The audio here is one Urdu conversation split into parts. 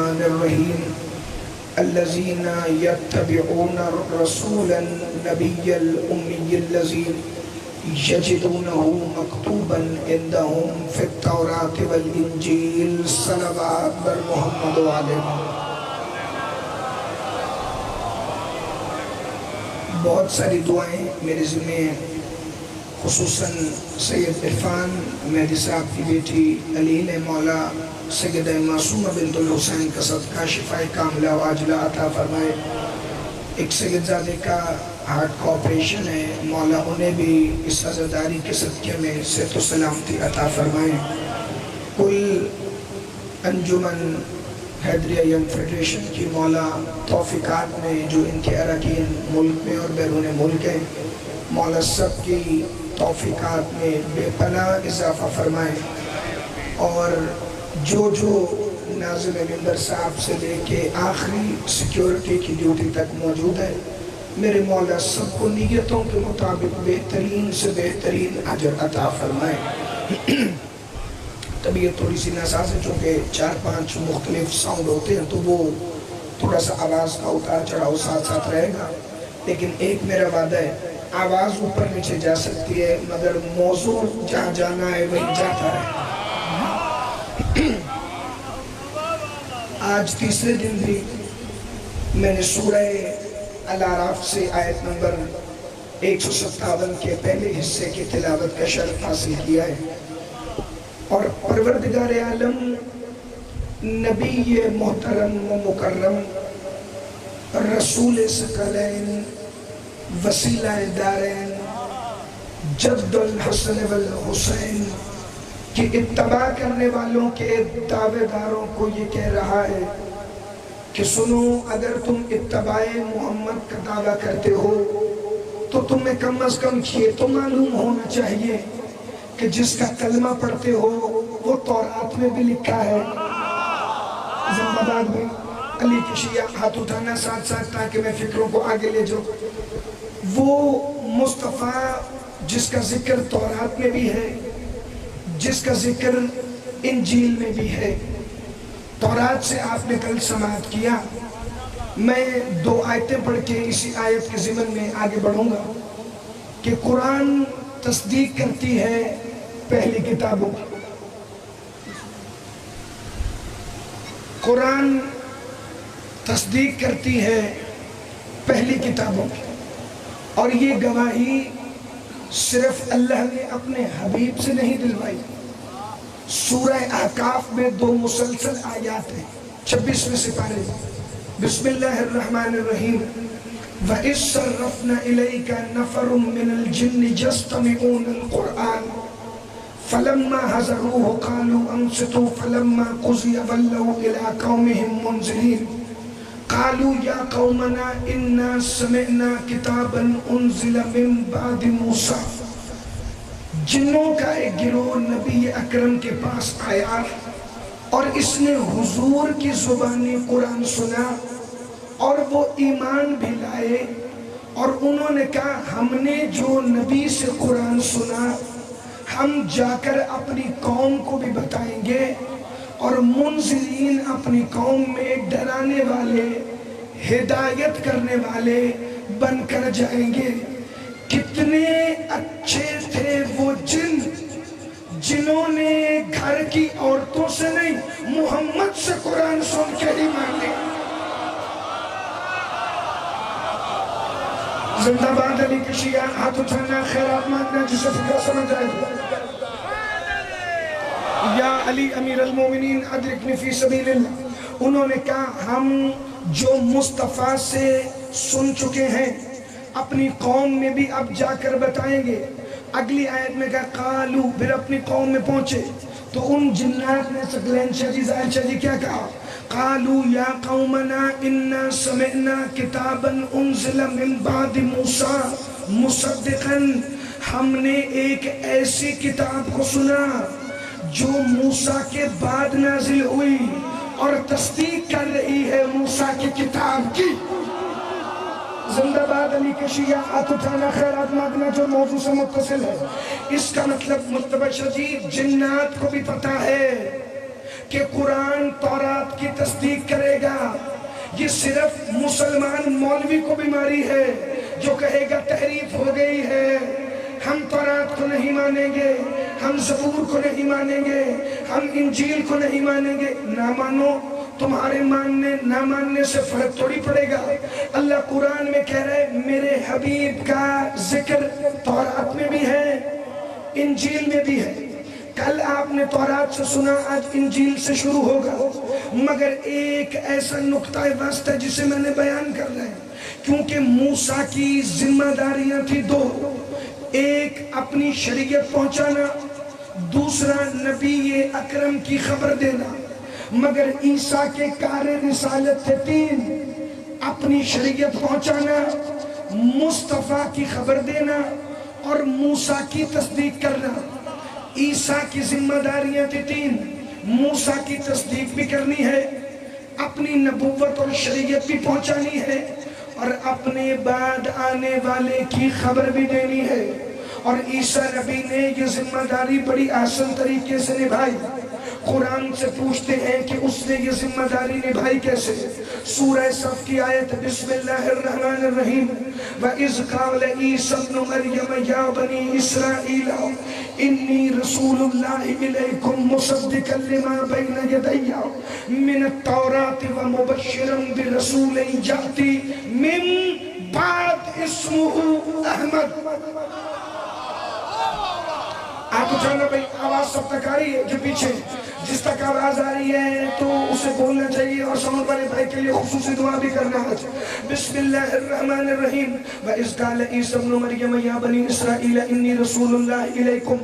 الرحیم الذین یتبعون الرسول النبی الامی الذی یجدونہ مکتوبا عندہم فی التوراۃ والانجیل صلوات بر محمد علیہ۔ بہت ساری دعائیں میرے ذمہ ہیں، خصوصاً سید عرفان مہدی صاحب کی بیٹی علیل مولا سیدہ معصومہ بنت الحسین کا صدقہ شفائے کاملہ و عاجلہ عطا فرمائے۔ ایک سید زادے کا ہارٹ کا آپریشن ہے، مولا انہیں بھی اس عزاداری کے صدقے میں صحت و سلامتی عطا فرمائے۔ کل انجمن حیدریہ ینگ فیڈریشن کی مولا توفیقات میں جو ان کے اراکین ملک میں اور بیرون ملک ہیں، مولا سب کی توفیقات میں بے پناہ اضافہ فرمائے، اور جو ناظم منبر صاحب سے لے کے آخری سیکیورٹی کی ڈیوٹی تک موجود ہے، میرے مولا سب کو نیتوں کے مطابق بہترین سے بہترین اجر عطا فرمائے۔ طبیعت تھوڑی سی ناساز ہے، چونکہ 4-5 مختلف ساؤنڈ ہوتے ہیں تو وہ تھوڑا سا آواز کا اتار چڑھاؤ ساتھ ساتھ رہے گا، لیکن ایک میرا وعدہ ہے، آواز اوپر نیچے جا سکتی ہے مگر موضوع جہاں جانا ہے وہی جاتا ہے۔ آج تیسرے دن بھی میں نے سورہ الاعراف سے آیت نمبر 157 کے پہلے حصے کی تلاوت کا شرف حاصل کیا ہے، اور پروردگار عالم نبی محترم و مکرم رسول ثقلین وسیلہ دارین جد الحسن والحسین کی اتباع کرنے والوں کے دعوے داروں کو یہ کہہ رہا ہے کہ سنو، اگر تم اتباع محمد کا دعویٰ کرتے ہو تو تمہیں کم از کم یہ تو معلوم ہونا چاہیے کہ جس کا کلمہ پڑھتے ہو وہ تورات میں بھی لکھا ہے۔ زندہ باد میں علی کی شیعہ ہاتھ اٹھانا ساتھ ساتھ تاکہ میں فکروں کو آگے لے جاؤں۔ وہ مصطفیٰ جس کا ذکر تورات میں بھی ہے، جس کا ذکر انجیل میں بھی ہے، تورات سے آپ نے کل سماعت کیا، میں 2 آیتیں پڑھ کے اسی آیت کے ضمن میں آگے بڑھوں گا کہ قرآن تصدیق کرتی ہے پہلی کتابوں کی۔ قرآن تصدیق کرتی ہے پہلی کتابوں کی، اور یہ گواہی صرف اللہ نے اپنے حبیب سے نہیں دلوائی۔ سورہ احقاف میں 2 مسلسل آیات ہیں، 26ویں سپارے، بسم اللہ الرحمن الرحیم، وَإِذْ صَرَّفْنَا إِلَيْكَ نَفَرٌ مِّنَ الْجِنِّ يَسْتَمِعُونَ الْقُرْآنَ فَلَمَّا حَضَرُوهُ قَالُوا أَنصِتُوا فَلَمَّا قُضِيَ وَلَّوْا إِلَىٰ قَوْمِهِمْ مُنذِرِينَ قالوا یا قومنا انا سمعنا کتابا انزل من بعد موسیٰ۔ جنوں کا ایک گروہ نبی اکرم کے پاس آیا اور اس نے حضور کی زبانی قرآن سنا، اور وہ ایمان بھی لائے، اور انہوں نے کہا ہم نے جو نبی سے قرآن سنا ہم جا کر اپنی قوم کو بھی بتائیں گے، اور منذرین اپنی قوم میں ڈرانے والے، ہدایت کرنے والے بن کر جائیں گے۔ کتنے اچھے تھے وہ جن جنہوں نے گھر کی عورتوں سے نہیں محمد سے قرآن سن کے ایمان لیا۔ زندہ باد علی کی شیعہ، ہاتھ اٹھانا، خیرات مانگنا، جسے فکر سمجھ آئے۔ یا علی امیر المومنین ادرکنی فی سبیل اللہ۔ انہوں نے کہا ہم جو مصطفیٰ سے سن چکے ہیں اپنی قوم میں بھی اب جا کر بتائیں گے۔ اگلی آیت میں کہا قالو، پھر اپنی قوم میں پہنچے تو ان جنات نے ثقلین شاہ جی، ظاہر شاہ جی کیا کہا؟ قالو یا قومنا انا سمعنا کتابا انزل من بعد موسیٰ مصدقا، ہم نے ایک ایسی کتاب کو سنا جو موسیٰ کے بعد نازل ہوئی اور تصدیق کر رہی ہے موسیٰ کی کتاب کی۔ زندہ باد علی کے شیعہ، ہاتھ اٹھانا، خیرات مانگنا، جو موضوع سے متصل ہے۔ اس کا مطلب متبع شدید جنات کو بھی پتا ہے کہ قرآن تورات کی تصدیق کرے گا، یہ صرف مسلمان مولوی کو بیماری ہے جو کہے گا تحریف ہو گئی ہے، ہم تورات کو نہیں مانیں گے، ہم زبور کو نہیں مانیں گے، ہم انجیل کو نہیں مانیں گے۔ نہ مانو، تمہارے ماننے نہ ماننے سے فرق تھوڑی پڑے گا۔ اللہ قرآن میں کہہ رہے میرے حبیب کا ذکر تورات میں بھی ہے، انجیل میں بھی ہے۔ کل آپ نے تورات سے سنا، آج انجیل سے شروع ہوگا، مگر ایک ایسا نقطہ وسط ہے جسے میں نے بیان کر رہا ہے، کیونکہ موسیٰ کی ذمہ داریاں تھی دو، ایک اپنی شریعت پہنچانا، دوسرا نبی اکرم کی خبر دینا۔ مگر عیسیٰ کے کار رسالت تھے تین، اپنی شریعت پہنچانا، مصطفیٰ کی خبر دینا اور موسیٰ کی تصدیق کرنا۔ عیسیٰ کی ذمہ داریاں تھی تین، موسیٰ کی تصدیق بھی کرنی ہے، اپنی نبوت اور شریعت بھی پہنچانی ہے، اور اپنے بعد آنے والے کی خبر بھی دینی ہے۔ اور عیسیٰ نبی نے یہ ذمہ داری بڑی آسان طریقے سے نبھائی۔ قرآن سے پوچھتے ہیں کہ اس نے یہ ذمہ داری نبھائی کیسے؟ سورہ صف کی آیت بسم اللہ الرحمن الرحیم وَإِذْ قَالَ عِيسَى ابْنُ مَرْيَمَ يَا بَنِي إِسْرَائِيلَ إِنِّي رَسُولُ اللَّهِ إِلَيْكُمْ مُصَدِّقًا لِمَا بَيْنَ يَدَيَّ مِنَ التَّوْرَاةِ وَمُبَشِّرًا بِرَسُولٍ يَأْتِي مِن بَعْدِهِ اسْمُهُ أَحْمَدُ۔ آپ کو جانا بھائی آواز سب تک آ رہی ہے؟ جو پیچھے جس تک آواز آ رہی ہے تو اسے بولنا چاہیے، اور سامنے والے بھائی کے لیے خصوصی دعا بھی کرنا ہے۔ بسم اللہ الرحمن الرحیم وَإِذْ قَالَ عِيسَى ابْنُ مَرْيَمَ يَا بَنِي إِسْرَائِيلَ إِنِّي رَسُولُ اللَّهِ إِلَيْكُمْ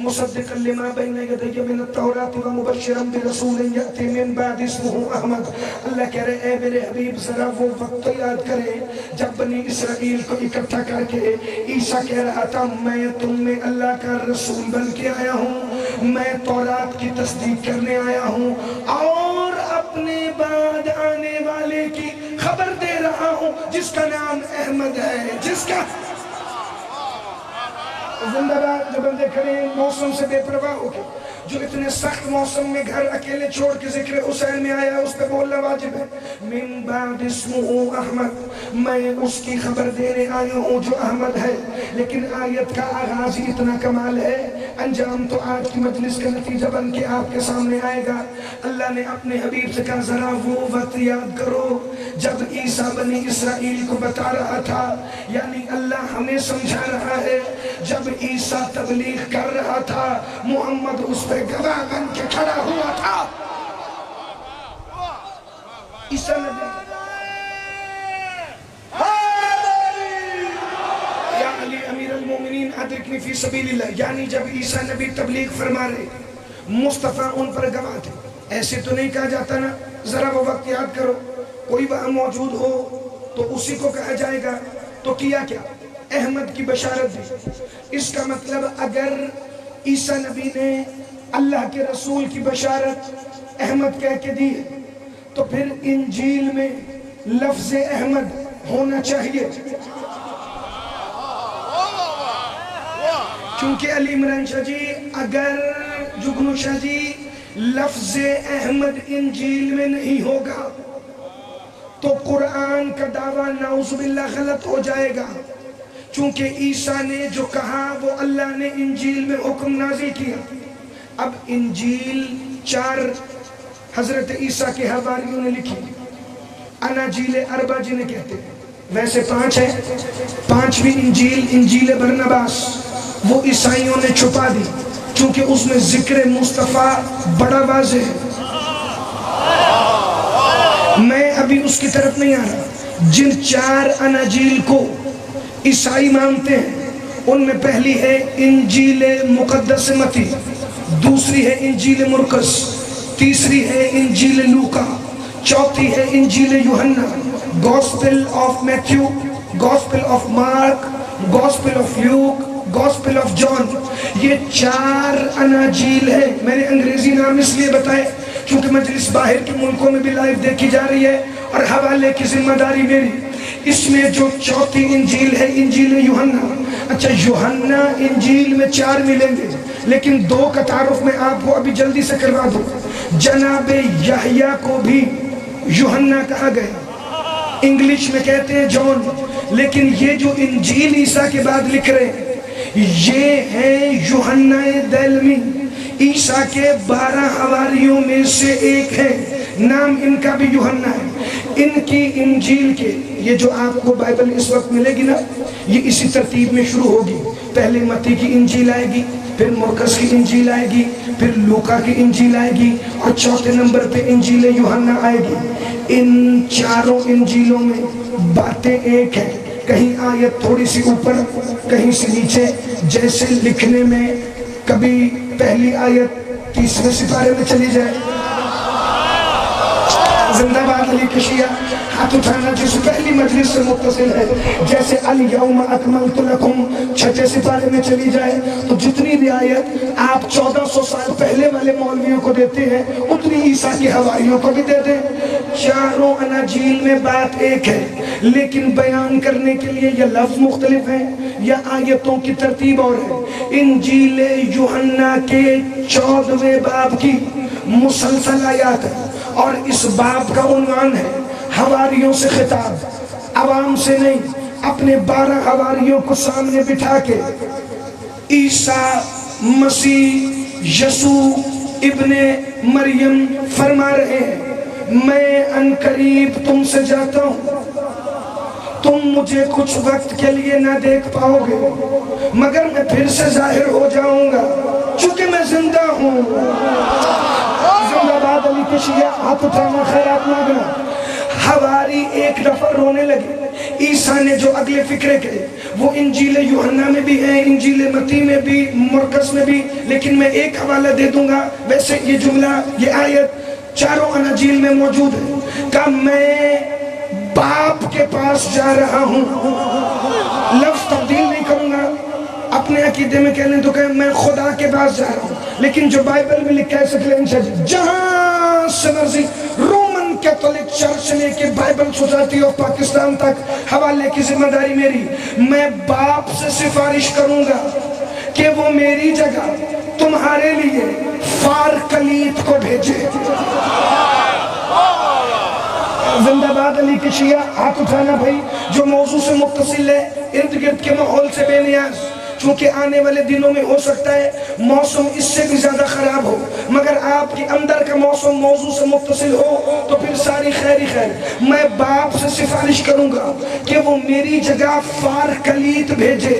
مُصَدِّقًا لِمَا بَيْنَ يَدَيَّ مِنَ التَّوْرَاةِ وَمُبَشِّرًا بِرَسُولٍ يَأْتِي مِن بَعْدِهِ اسْمُهُ أَحْمَدُ۔ اللہ کہہ رہے اے میرے حبیب ذرا وہ وقت یاد کرے جب بنی اسرائیل کو اکٹھا کر کے عیسیٰ کہہ رہا تھا میں تم میں اللہ کا رسول بن کے آیا ہوں، میں تورات کی تصدیق کرنے آیا ہوں، اور اپنے بعد آنے والے کی خبر دے رہا ہوں جس کا نام احمد ہے، جس کا زندہ باد جو بندے کھڑے ہیں موسم سے بے پرواہ ہو کے، جو اتنے سخت موسم میں گھر اکیلے چھوڑ کے ذکر حسین میں آیا اس پہ بولنا واجب ہے۔ من بعد اسمہ احمد، میں اس کی خبر دینے آیا ہوں جو احمد ہے۔ لیکن آیت کا آغاز ہی اتنا کمال ہے، انجام تو آج کی مجلس کا نتیجہ بن کے آپ کے سامنے آئے گا۔ اللہ نے اپنے حبیب سے کہا ذرا وہ وقت یاد کرو جب عیسیٰ بنی اسرائیل کو بتا رہا تھا، یعنی اللہ ہمیں سمجھا رہا ہے، جب عیسیٰ تبلیغ کر رہا تھا محمد اس پہ گواہ بن کے کھڑا ہوا تھا۔ عیسیٰ نبی یا علی امیر المومنین ادرکنی فی سبیل اللہ، یعنی جب عیسیٰ نبی تبلیغ فرما رہے مصطفیٰ ان پر گواہ تھے۔ ایسے تو نہیں کہا جاتا نا ذرا وہ وقت یاد کرو، کوئی وہاں موجود ہو تو اسی کو کہا جائے گا۔ تو کیا کیا؟ احمد کی بشارت دی۔ اس کا مطلب اگر عیسیٰ نبی نے اللہ کے رسول کی بشارت احمد کہہ کے دی تو پھر انجیل میں لفظ احمد ہونا چاہیے، کیونکہ علی عمران شاہ جی اگر جگنو شاہ جی لفظ احمد انجیل میں نہیں ہوگا تو قرآن کا دعویٰ نعوذ باللہ غلط ہو جائے گا، چونکہ عیسیٰ نے جو کہا وہ اللہ نے انجیل میں حکم نازل کیا۔ اب انجیل 4 حضرت عیسیٰ کے حواریوں نے لکھی، اناجیل اربع جنہیں کہتے ہیں، ویسے 5 ہیں، 5ویں انجیل انجیل برنباس وہ عیسائیوں نے چھپا دی، چونکہ اس میں ذکر مصطفیٰ بڑا واضح ہے۔ میں ابھی اس کی طرف نہیں آ رہا۔ جن 4 اناجیل کو عیسائی مانتے ہیں ان میں پہلی ہے انجیل مقدس متی، دوسری ہے انجیل مرقس، تیسری ہے انجیل لوکا، چوتھی ہے انجیل یوحنا، gospel of Matthew, gospel of Mark, gospel of Luke, gospel of John. یہ 4 اناجیل ہیں۔ میں نے انگریزی نام اس لیے بتائے کیونکہ مجلس باہر کے ملکوں میں بھی لائیو دیکھی جا رہی ہے اور حوالے کی ذمہ داری میری۔ اس میں جو چوتھی انجیل ہے انجیل یوحنا، اچھا یوحنا انجیل میں 4 ملیں گے، لیکن 2 کا تعارف میں آپ کو ابھی جلدی سے کروا دوں۔ جناب یحییٰ کو بھی یوحنا کہا گیا، انگلش میں کہتے ہیں جون، لیکن یہ جو انجیل عیسیٰ کے بعد لکھ رہے ہیں یہ ہے یوحنا دہلمی، عیسیٰ کے 12 حواریوں میں سے ایک ہے، نام ان کا بھی یوحنا ہے۔ ان کی انجیل کے یہ جو آپ کو بائبل اس وقت ملے گی نا، یہ اسی ترتیب میں شروع ہوگی۔ پہلے متی کی انجیل آئے گی، پھر مرقس کی انجیل آئے گی، پھر لوکا کی انجیل آئے گی، اور چوتھے نمبر پہ انجیل یوحنا آئے گی۔ ان چاروں انجیلوں میں باتیں ایک ہیں، کہیں آیت تھوڑی سی اوپر کہیں سے نیچے، جیسے لکھنے میں کبھی پہلی آیت 30ویں سپارے میں چلی جائے، زندہ باد علی کشیہ، ہاتھ اٹھانا جس پہلی مجلس سے متصل ہے، جیسے الیوم اکملت لکم 6 سپارے میں چلی جائے، تو جتنی بھی آیت آپ 1400 سال پہلے والے مولویوں کو دیتے ہیں اتنی عیسیٰ کے حواریوں کو بھی دے دیں۔ چاروں اناجیل میں بات ایک ہے، لیکن بیان کرنے کے لیے یہ لفظ مختلف ہیں یا آیتوں کی ترتیب اور ہے۔ انجیل یوحنا کے 14ویں باب کی مسلسل آیات ہے، اور اس باب کا عنوان ہے حواریوں سے خطاب، عوام سے نہیں، اپنے 12 حواریوں کو سامنے بٹھا کے عیسیٰ مسیح یسوع ابن مریم فرما رہے ہیں، میں عنقریب تم سے جاتا ہوں، تم مجھے کچھ وقت کے لیے نہ دیکھ پاؤ گے، مگر میں پھر سے ظاہر ہو جاؤں گا چونکہ میں زندہ ہوں۔ زندہ باد علی کشیہ، ہاتھ اٹھانا، خیرات مانگنا۔ حواری ایک دفعہ رونے لگے۔ عیسیٰ نے جو اگلے فکرے کہے وہ انجیل یوحنا میں بھی ہیں، انجیل متی میں بھی، مرقس میں بھی، لیکن میں ایک حوالہ دے دوں گا۔ ویسے یہ جملہ، یہ آیت چاروں اناجیل میں موجود ہے کہ میں باپ کے پاس جا رہا ہوں۔ لفظ تبدیل نہیں کروں گا، اپنے عقیدے میں کہنے تو کہ میں خدا کے پاس جا رہا ہوں، لیکن جو بائبل میں لکھا ہے سکلین سے جہاں سے مرضی، رومن کیتھولک چرچ لے کے بائبل سوسائٹی آف پاکستان تک حوالے کی ذمہ داری میری۔ میں باپ سے سفارش کروں گا کہ وہ میری جگہ تمہارے لیے فارکلیت کو بھیجے۔ زندہ باد علی کشیہ، ہاتھ اٹھانا بھائی۔ جو موضوع سے متصل ہے، ارد گرد کے ماحول سے بے نیاز، چونکہ آنے والے دنوں میں ہو سکتا ہے موسم اس سے بھی زیادہ خراب ہو، مگر آپ کے اندر کا موسم موضوع سے متصل ہو تو پھر ساری خیر ہی خیر۔ میں باپ سے سفارش کروں گا کہ وہ میری جگہ فارکلیت بھیجے۔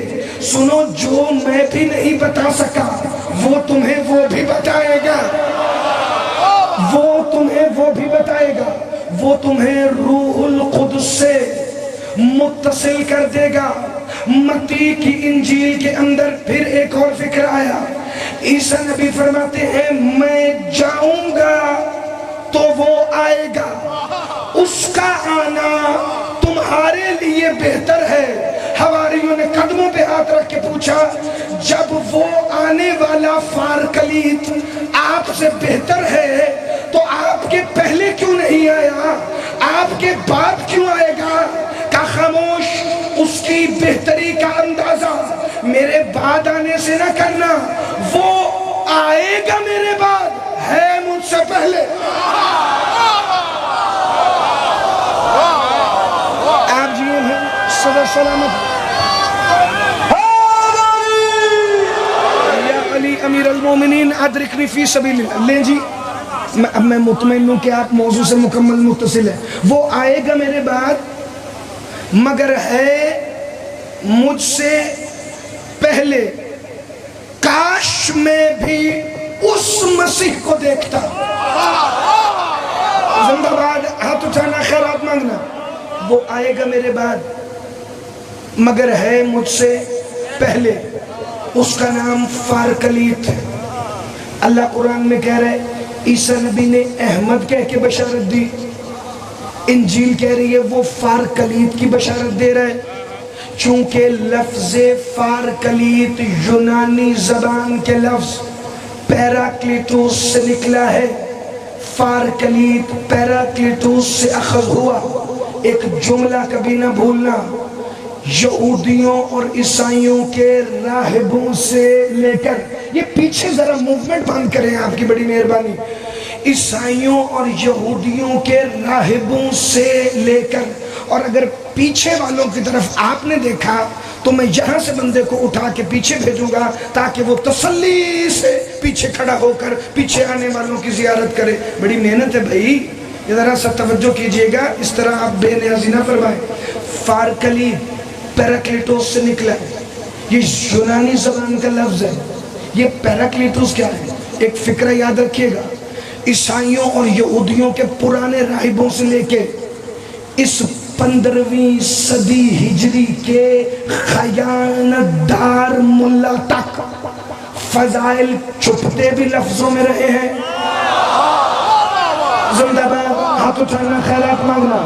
سنو، جو میں بھی نہیں بتا سکا وہ تمہیں وہ بھی بتائے گا، وہ تمہیں وہ بھی بتائے گا، وہ تمہیں روح القدس سے متصل کر دے گا۔ متی کی انجیل کے اندر پھر ایک اور فکر آیا۔ عیسیٰ نبی فرماتے ہیں میں جاؤں گا تو وہ آئے گا، اس کا آنا تمہارے لیے بہتر ہے۔ حواریوں نے قدموں پہ ہاتھ رکھ کے پوچھا، جب وہ آنے والا فارکلیت آپ سے بہتر ہے تو آپ کے پہلے کیوں نہیں آیا؟ آپ کے بعد کیوں آئے گا؟ کہ خاموش، اس کی بہتری کا اندازہ میرے بعد آنے سے نہ کرنا، وہ آئے گا میرے بعد، ہے مجھ سے پہلے۔ آپ جیئے ہیں صدر سلامت۔ یا علی امیر المومنین ادرکنی فی سبیل اللہ۔ لیں جی، اب میں مطمئن ہوں کہ آپ موضوع سے مکمل متصل ہیں۔ وہ آئے گا میرے بعد، مگر ہے مجھ سے پہلے، کاش میں بھی اس مسیح کو دیکھتا۔ زندہ باد، ہاتھ اٹھانا، خیرات مانگنا۔ وہ آئے گا میرے بعد مگر ہے مجھ سے پہلے، اس کا نام فارکلیت ہے۔ اللہ قرآن میں کہہ رہے، عیسیٰ نبی نے احمد کہہ کے بشارت دی، انجیل کہہ رہی ہے وہ فارکلیت کی بشارت دے رہا ہے۔ چونکہ لفظ فارکلیت یونانی زبان کے لفظ پیراکلیٹوس سے نکلا ہے، فارکلیت پیراکلیٹوس سے اخذ ہوا، ایک جملہ کبھی نہ بھولنا، یہودیوں اور عیسائیوں کے راہبوں سے لے کر، یہ پیچھے ذرا موومنٹ بند کریں آپ کی بڑی مہربانی، عیسائیوں اور یہودیوں کے راہبوں سے لے کر، اور اگر پیچھے والوں کی طرف آپ نے دیکھا تو میں یہاں سے بندے کو اٹھا کے پیچھے بھیجوں گا تاکہ وہ تسلی سے پیچھے کھڑا ہو کر پیچھے آنے والوں کی زیارت کرے۔ بڑی محنت ہے بھائی، یہ ذرا سا توجہ کیجئے گا، اس طرح آپ بے نیازی نہ فرمائیں۔ فارکلید پیراکلیٹوس سے نکلا ہے، یہ یونانی زبان کا لفظ ہے۔ یہ پیراکلیٹوس کیا ہے؟ ایک فکرہ یاد رکھیے گا، عیسائیوں اور یہودیوں کے پرانے راہبوں سے لے کے اس 15ویں صدی ہجری کے خیانت دار ملا تک فضائل چھپتے بھی لفظوں میں رہے ہیں۔ زندہ باد، ہاتھ اٹھانا، خیرات مانگنا۔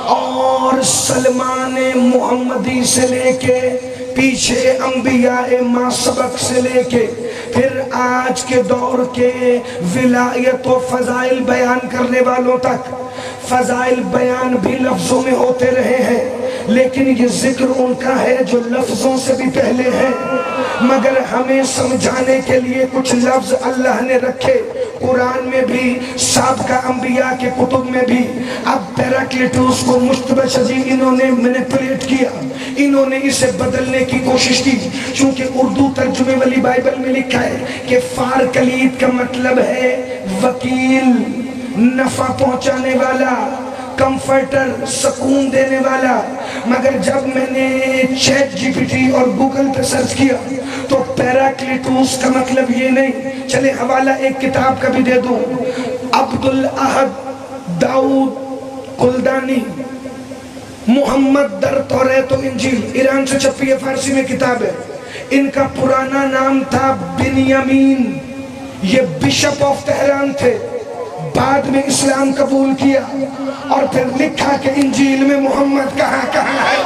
اور سلمان محمدی سے لے کے پیچھے انبیاء ما سبق سے لے کے پھر آج کے دور کے ولایت و فضائل بیان کرنے والوں تک فضائل بیان بھی لفظوں میں ہوتے رہے ہیں، لیکن یہ ذکر ان کا ہے جو لفظوں سے بھی پہلے ہے، مگر ہمیں سمجھانے کے لیے کچھ لفظ اللہ نے رکھے قرآن میں بھی، سابقہ انبیاء کے کتب میں بھی۔ اب پیراکلیٹوس کو مشتبہ شدید انہوں نے مینیپولیٹ کیا، انہوں نے اسے بدلنے کی کوشش کی، چونکہ اردو ترجمے والی بائبل میں لکھا ہے کہ فارکلید کا مطلب ہے وکیل، نفع پہنچانے والا، کمفرٹر، سکون دینے والا۔ مگر جب میں نے چیٹ جی پی ٹی اور گوگل پہ سرچ کیا تو پیراکلیٹوس کا مطلب یہ نہیں۔ چلے حوالہ ایک کتاب کا بھی دے دوں، عبدالاحد داؤد کلدانی، محمد در توریت و انجیل، ایران سے چھپی ہے، فارسی میں کتاب ہے۔ ان کا پرانا نام تھا بنیامین، یہ بشپ آف تہران تھے، بعد میں اسلام قبول کیا اور پھر لکھا کہ انجیل میں محمد کہاں کہاں ہے۔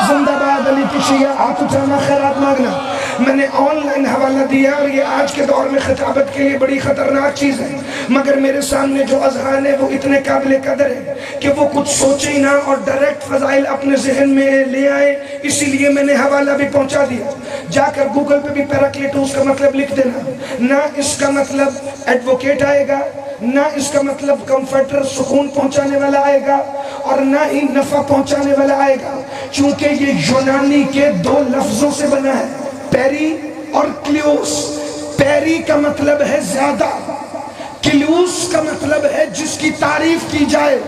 زندہ باد علی کی شیعہ، ہاتھ اٹھانا، خیرات مانگنا۔ میں نے آن لائن حوالہ دیا اور یہ آج کے دور میں خطابت کے لیے بڑی خطرناک چیز ہے، مگر میرے سامنے جو اذہان ہے وہ اتنے قابل قدر ہے کہ وہ کچھ سوچے ہی نہ اور ڈائریکٹ فضائل اپنے ذہن میں لے آئے، اسی لیے میں نے حوالہ بھی پہنچا دیا۔ جا کر گوگل پہ بھی پیراکلیٹوس کا مطلب لکھ دینا، نہ اس کا مطلب ایڈوکیٹ آئے گا، نہ اس کا مطلب کمفرٹر، سکون پہنچانے والا آئے گا، اور نہ ہی نفع پہنچانے والا آئے گا، چونکہ یہ یونانی کے دو لفظوں سے بنا ہے، پیری اور کلیوس۔ پیری کا مطلب ہے زیادہ، کلیوس کا مطلب ہے جس کی تعریف کی جائے۔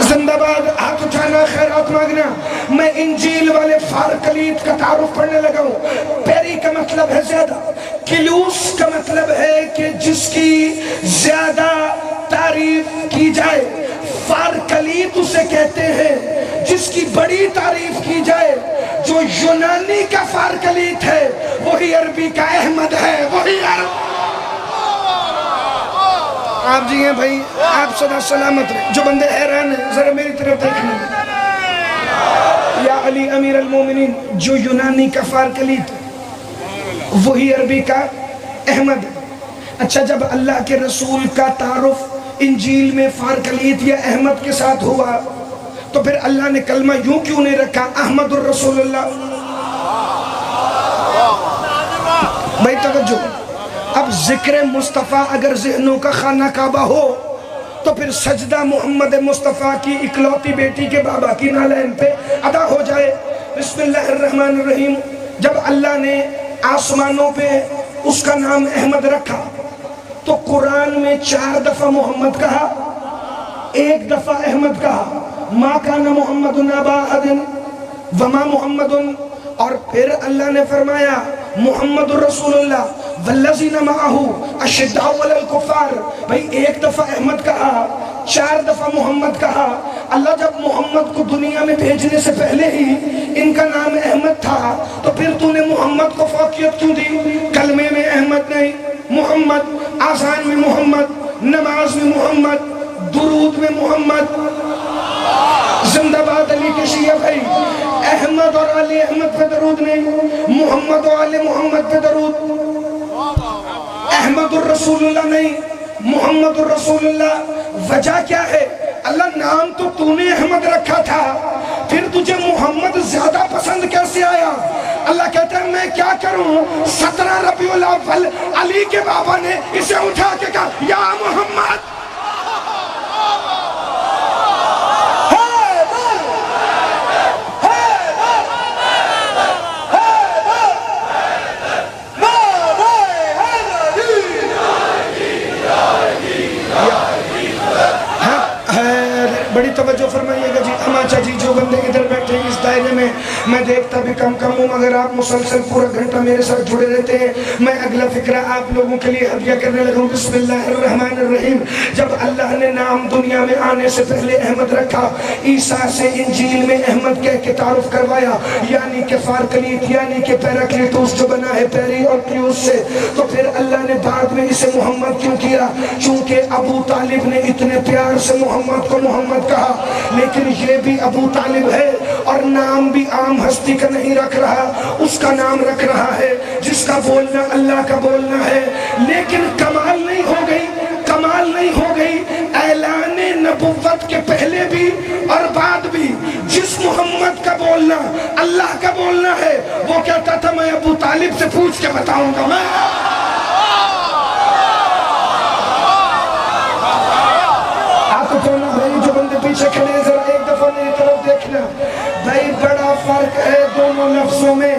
زندہ باد، ہاتھ اٹھانا، خیرات مانگنا۔ میں انجیل والے فارکلید کا تعارف پڑھنے لگا ہوں۔ پیری کا مطلب ہے زیادہ، کلیوس کا مطلب ہے کہ جس کی زیادہ تعریف کی جائے۔ فارکلید اسے کہتے ہیں جس کی بڑی تعریف کی جائے۔ جو یونانی کا فارکلید ہے وہی عربی کا احمد ہے، وہی عرب۔ آپ جی ہیں بھائی، آپ صدا سلامت رہے۔ جو بندے حیران ہیں ذرا میری طرف دیکھنے، یا علی امیر المومنین، جو یونانی کا فارکلید وہی عربی کا احمد ہے۔ اچھا، جب اللہ کے رسول کا تعارف انجیل میں فارکلید یا احمد کے ساتھ ہوا تو پھر اللہ نے کلمہ یوں کیوں نہیں رکھا احمد الرسول اللہ؟ بھائی توجہ، اب ذکر مصطفیٰ اگر ذہنوں کا خانہ کعبہ ہو تو پھر سجدہ محمد مصطفیٰ کی اکلوتی بیٹی کے بابا کی نالین پہ ادا ہو جائے۔ بسم اللہ الرحمن الرحیم۔ جب اللہ نے آسمانوں پہ اس کا نام احمد رکھا تو قرآن میں 4 دفعہ محمد کہا، 1 دفعہ احمد کہا، ما کان محمد ابا احد وما محمد، اور پھر اللہ نے فرمایا محمد رسول اللہ والذین معہ اشداء علی الکفار۔ بھائی 1 دفعہ احمد کہا، 4 دفعہ محمد کہا۔ اللہ جب محمد کو دنیا میں بھیجنے سے پہلے ہی ان کا نام احمد تھا تو پھر تو نے محمد کو فوقیت کیوں دی؟ کلمے میں احمد نہیں، محمد، آذان میں محمد، نماز میں محمد، درود میں محمد۔ زندہ باد علی کے شیعہ بھائی، احمد اور علی احمد پہ درود نہیں، محمد اور علی محمد پہ درود۔ احمد الرسول اللہ نہیں، محمد الرسول اللہ وجہ کیا ہے؟ اللہ نام تو نے احمد رکھا تھا، پھر تجھے محمد زیادہ پسند کیسے آیا؟ اللہ کہتا ہے میں کیا کروں؟ 17 ربیع الاول علی کے بابا نے اسے اٹھا کے کہا یا محمد، بڑی توجہ فرمائیے گا جی۔ اچھا جی، جو بندے ادھر بیٹھے ہیں اس دائرے میں دیکھتا بھی کم ہوں، مگر آپ مسلسل پورا گھنٹہ میرے ساتھ جڑے رہتے ہیں۔ میں اگلا فکرہ آپ لوگوں کے لیے ہدیہ کرنے لگا ہوں۔ بسم اللہ الرحمن الرحیم۔ جب اللہ نے نام دنیا میں آنے سے پہلے احمد رکھا، عیسیٰ سے انجیل میں احمد کہہ کے تعارف کروایا، یعنی کہ فارکلیت، یعنی کہ پیراکلیٹوس جو بنا ہے پیری اور کلیوس سے، تو پھر اللہ نے بعد میں اسے محمد کیوں کیا؟ چونکہ ابو طالب نے اتنے پیار سے محمد کو محمد کہا، لیکن یہ بھی ابو طالب ہے اور نام بھی عام ہستی کا نہیں رکھ رہا، اس کا نام رکھ رہا ہے جس کا بولنا اللہ کا بولنا ہے۔ لیکن کمال نہیں ہو گئی اعلان نبوت کے پہلے بھی اور بعد بھی جس محمد کا بولنا اللہ کا بولنا ہے، وہ کہتا تھا میں ابو طالب سے پوچھ کے بتاؤں گا۔ میں جو بندے پیچھے کھڑے ہیں ذرا ایک دفعہ میری طرف دیکھنا بھائی، بڑا فرق ہے دونوں لفظوں میں۔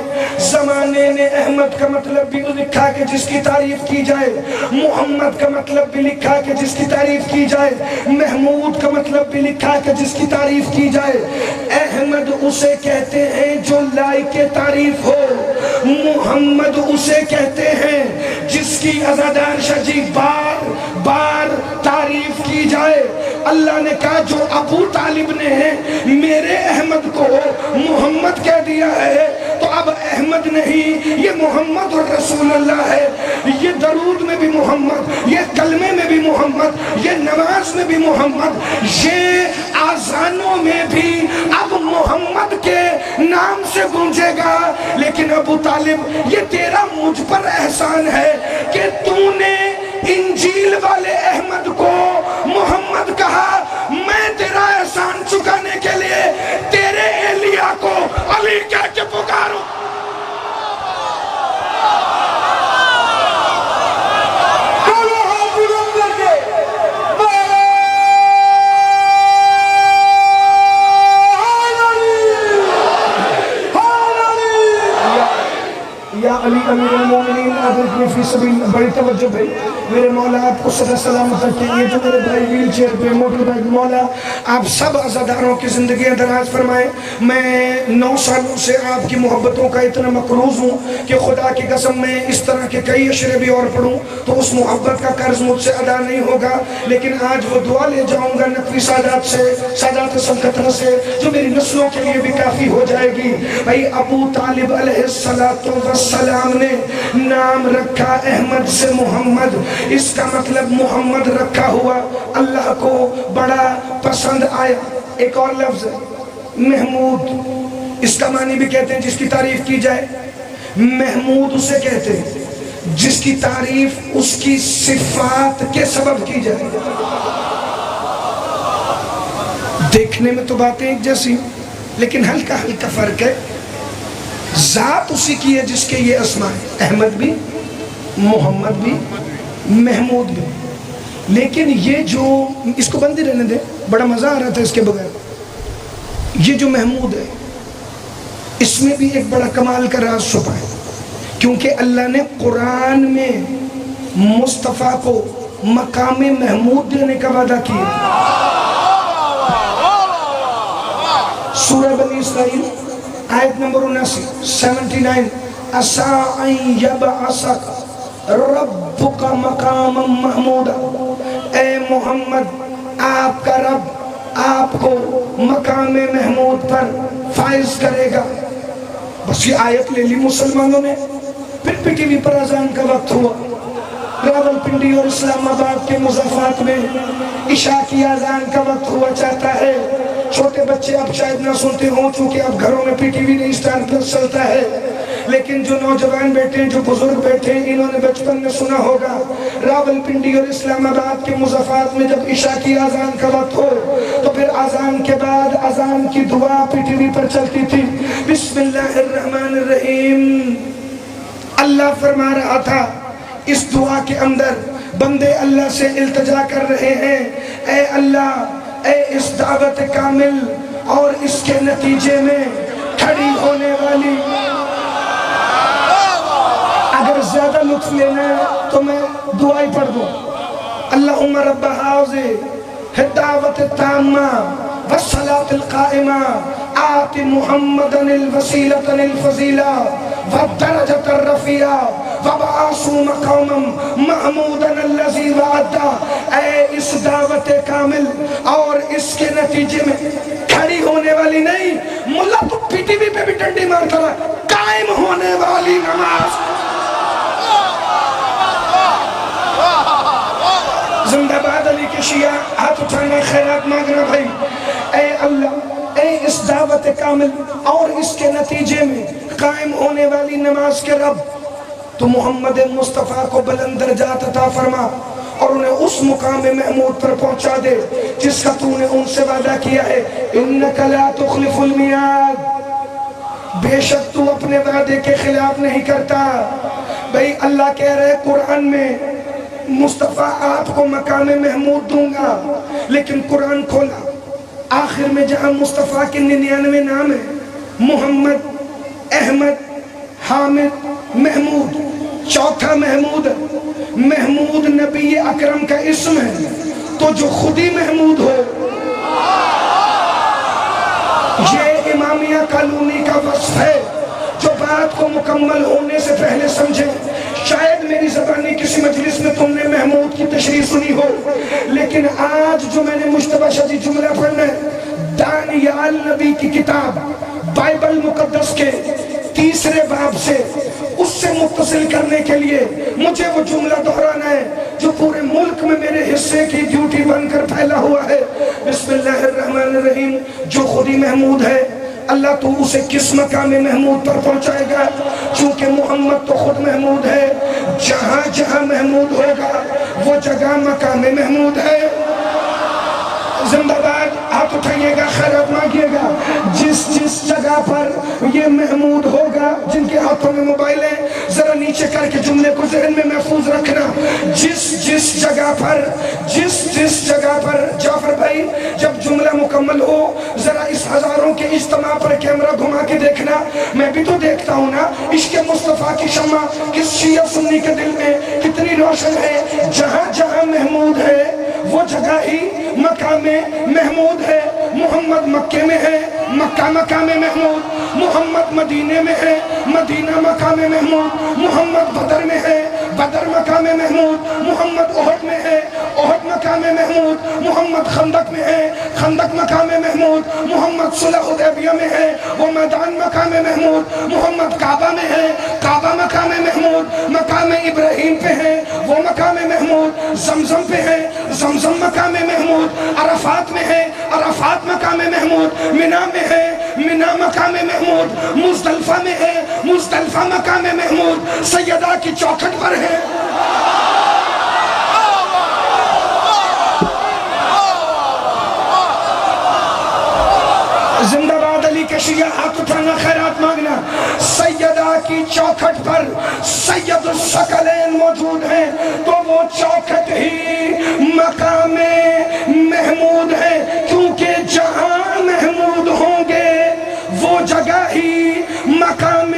زمانے نے احمد کا مطلب بھی لکھا کہ جس کی تعریف کی جائے، محمد کا مطلب بھی لکھا کہ جس کی تعریف کی جائے، محمود کا مطلب بھی لکھا کہ جس کی تعریف کی جائے۔ احمد اسے کہتے ہیں جو لائق تعریف ہو، محمد اسے کہتے ہیں جس کی عزادار شجی بار بار تعریف کی جائے۔ اللہ نے کہا جو ابو طالب نے میرے احمد کو محمد کہہ دیا ہے تو اب احمد نہیں، یہ محمد الرسول اللہ ہے۔ یہ درود میں بھی محمد، یہ کلمے میں بھی محمد، یہ نماز میں بھی محمد، یہ آذانوں میں بھی اب محمد کے نام سے گونجے گا۔ لیکن ابو طالب یہ تیرا مجھ پر احسان ہے کہ تو نے انجیل والے احمد کو محمد کہا، میں تیرا احسان چکانے کے لیے تیرے ایلیا کو علی کہہ کے پکاروں۔ یا علی امیر المومنین عبداللہ فی سبیل، بڑی توجہ بھائی، میرے مولا آپ کو صدا سلامت رکھیں۔ یہ جو میرے بھائی ویل چیئر پہ موٹر بائک، مولا آپ سب عزاداروں کی زندگیاں دراز فرمائیں۔ میں 9 سالوں سے آپ کی محبتوں کا اتنا مقروض ہوں کہ خدا کی قسم میں اس طرح کے کئی اشرے بھی اور پڑھوں تو اس محبت کا قرض مجھ سے ادا نہیں ہوگا، لیکن آج وہ دعا لے جاؤں گا نقوی سادات سے، سادات سلطنت سے، جو میری نسلوں کے لیے بھی کافی ہو جائے گی۔ بھائی ابو طالب علیہ السلام نے نام رکھا احمد سے محمد، اس کا مطلب محمد رکھا ہوا اللہ کو بڑا پسند آیا۔ ایک اور لفظ ہے محمود، اس کا معنی بھی کہتے ہیں جس کی تعریف کی جائے۔ محمود اسے کہتے ہیں جس کی تعریف اس کی صفات کے سبب کی جائے۔ دیکھنے میں تو باتیں ایک جیسی لیکن ہلکا ہلکا فرق ہے۔ ذات اسی کی ہے جس کے یہ اسماء ہیں، احمد بھی، محمد بھی، محمود بھی۔ لیکن یہ جو اس کو بندی رہنے دیں، بڑا مزہ آ رہا تھا اس کے بغیر۔ یہ جو محمود ہے اس میں بھی ایک بڑا کمال کا راز چھپا ہے، کیونکہ اللہ نے قرآن میں مصطفیٰ کو مقام محمود دینے کا وعدہ کیا۔ سورہ بنی اسرائیل آیت نمبر 79 عَسَىٰ أَن يَبْعَثَكَ رَبُّكَ مَقَامًا مَحْمُودًا، اے محمد آپ کا رب آپ کو مقام محمود پر فائز کرے گا۔ بس یہ آیت لے لی مسلمانوں نے، پھر پی ٹی وی پر اذان کا وقت ہوا، راول پنڈی اور اسلام آباد کے مضافات میں عشاء کی اذان کا وقت ہوا چاہتا ہے۔ چھوٹے بچے اب شاید نہ سنتے ہوں چونکہ اب گھروں میں پی ٹی وی نہیں، اسٹار پلس چلتا ہے، لیکن جو نوجوان بیٹھے ہیں، جو بزرگ بیٹھے ہیں، انہوں نے بچپن میں سنا ہوگا راولپنڈی اور اسلام آباد کے مضافات میں جب عشاء کی اذان کا وقت ہو تو پھر اذان کے بعد اذان کی دعا پی ٹی وی پر چلتی تھی، بسم اللہ الرحمن الرحیم۔ اللہ فرما رہا تھا اس دعا کے اندر بندے اللہ سے التجا کر رہے ہیں، اے اللہ، اے اس دعوت کامل اور اس کے نتیجے میں کھڑی ہونے والی، اگر زیادہ لطف لینا ہے تو میں دعائیں پڑھ دوں، اللہم رب حاضر الدعوت التامہ والصلاة القائمہ آت محمدا الوسیلۃ الفضیلہ والدرجۃ الرفیعہ وبعثہ مقاما محمودا الذی وعدہ۔ اے اس دعوت کامل اور اس کے نتیجے میں کھڑی ہونے والی نہیں، ملا تو پی ٹی وی پہ بھی ڈنڈی مارتا رہا، قائم ہونے والی نماز۔ زندہ باد علی کے شیعہ، ہاتھ اٹھانا، خیرات مانگنا بھائی۔ اے اللہ، اے اس دعوت کامل اور اس کے نتیجے میں قائم ہونے والی نماز کے رب، تو محمد مصطفیٰ کو بلند درجات عطا فرما اور انہیں اس مقام محمود پر پہنچا دے جس کا تو نے ان سے وعدہ کیا ہے، انک لا تخلف المیعاد، بے شک تو اپنے وعدے کے خلاف نہیں کرتا۔ بھئی اللہ کہہ رہے قرآن میں مصطفیٰ آپ کو مقام محمود دوں گا، لیکن قرآن کھولا آخر میں جہاں مصطفیٰ کے 99 نام ہیں، محمد، احمد، حامد، محمود، چوتھا محمود، محمود نبی اکرم کا اسم ہے، تو جو خود ہی محمود ہو، یہ امامیہ کالونی کا وصف ہے جو بات کو مکمل ہونے سے پہلے سمجھے۔ شاید میری زبانی کسی مجلس میں تم نے محمود کی تشریح سنی ہو، لیکن آج جو میں نے مشتبہ شدید جملہ پڑھنا ہے، دانیال نبی کی کتاب بائبل مقدس کے 3 باب سے اس سے متصل کرنے کے لیے مجھے وہ جملہ دہرانا ہے جو پورے ملک میں میرے حصے کی ڈیوٹی بن کر پھیلا ہوا ہے۔ بسم اللہ الرحمن الرحیم۔ جو خود ہی محمود ہے، اللہ تو اسے کس مقام محمود پر پہنچائے گا؟ چونکہ محمد تو خود محمود ہے، جہاں جہاں محمود ہوگا وہ جگہ مقام محمود ہے۔ زندہ باد، ہاتھ اٹھائیے گا، خیرات مانگیے گا۔ جس جس جگہ پر یہ محمود ہوگا، جن کے ہاتھوں میں موبائل ہے ذرا نیچے کر کے جملے کو ذہن میں محفوظ رکھنا، جس جس جگہ پر جعفر بھائی جب جملہ مکمل ہو ذرا اس ہزاروں کے اجتماع پر کیمرہ گھما کے دیکھنا، میں بھی تو دیکھتا ہوں نا عشق مصطفیٰ کی شمع کس شیعہ سنی کے دل میں کتنی روشن ہے۔ جہاں جہاں محمود ہے وہ جگہ ہی مقام محمود ہے۔ محمد مکے میں ہے، مکہ مقام محمود، محمد مدینے میں ہے، مدینہ مقام محمود، محمد بدر میں ہے، بدر مقام محمود، محمد احد میں ہے، احد مقام محمود، محمد خندق میں ہے، خندق مقام محمود، محمد صلح حدیبیہ میں ہے، وہ میدان مقام محمود، محمد کعبہ میں ہے، کعبہ مقام محمود، مقام ابراہیم پہ ہے، وہ مقام محمود، زمزم پہ ہے، زمزم مقام محمود، عرفات میں ہے، عرفات مقام محمود، منی میں ہے، منی مقام محمود، مزدلفہ میں ہے، مزدلفہ مقام محمود، سیدہ کی چوکھٹ پر ہے۔ زندہ باد علی کے شیعہ، ہاتھ اٹھانا، خیرات مانگنا۔ سیدہ کی چوکھٹ پر سید الثقلین موجود ہیں تو وہ چوکھٹ ہی مقام محمود ہے، کیونکہ جہاں محمود ہوں گے وہ جگہ ہی مقام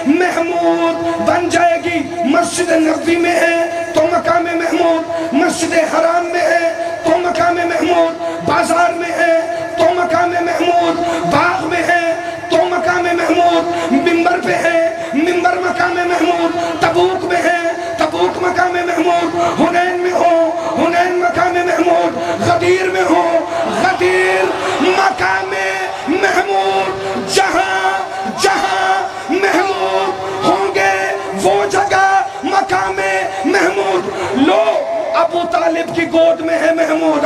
محمود بن جائے گی۔ مسجد نبوی میں ہے تو مقام محمود، مسجد حرام میں ہے تو مقام محمود، بازار میں ہے تو مقام محمود، باغ میں ہے تو مقام محمود، منبر پہ ہے، منبر مقام محمود، تبوک میں ہے، تبوک مقام محمود، حنین میں ہو، حنین مقام محمود، غدیر میں ہو، غدیر مقام محمود۔ جہاں جہاں محمود ہوں گے وہ جگہ مقام محمود۔ لو ابو طالب کی گود میں ہے محمود،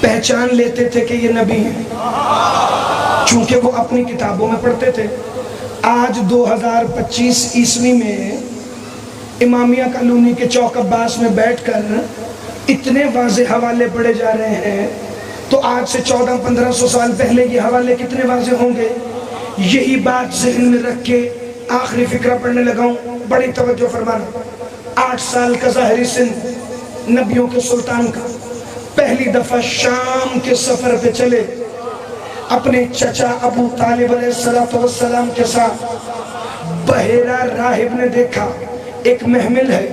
پہچان لیتے تھے کہ یہ نبی ہیں، چونکہ وہ اپنی کتابوں میں پڑھتے تھے۔ آج 2025 عیسوی میں امامیہ کالونی کے چوک عباس میں بیٹھ کر اتنے واضح حوالے پڑھے جا رہے ہیں، تو آج سے 1400-1500 سال پہلے یہ حوالے کتنے واضح ہوں گے؟ یہی بات ذہن میں رکھ کے آخری فقرہ پڑھنے لگا ہوں، بڑی توجہ فرمانا۔ 8 سال کا ظاہری سن نبیوں کے سلطان کا پہلی دفعہ شام کے سفر پہ چلے، اپنے چچا ابو طالب علیہ السلام کے ساتھ۔ بحیرہ راہب نے دیکھا ایک محمل ہے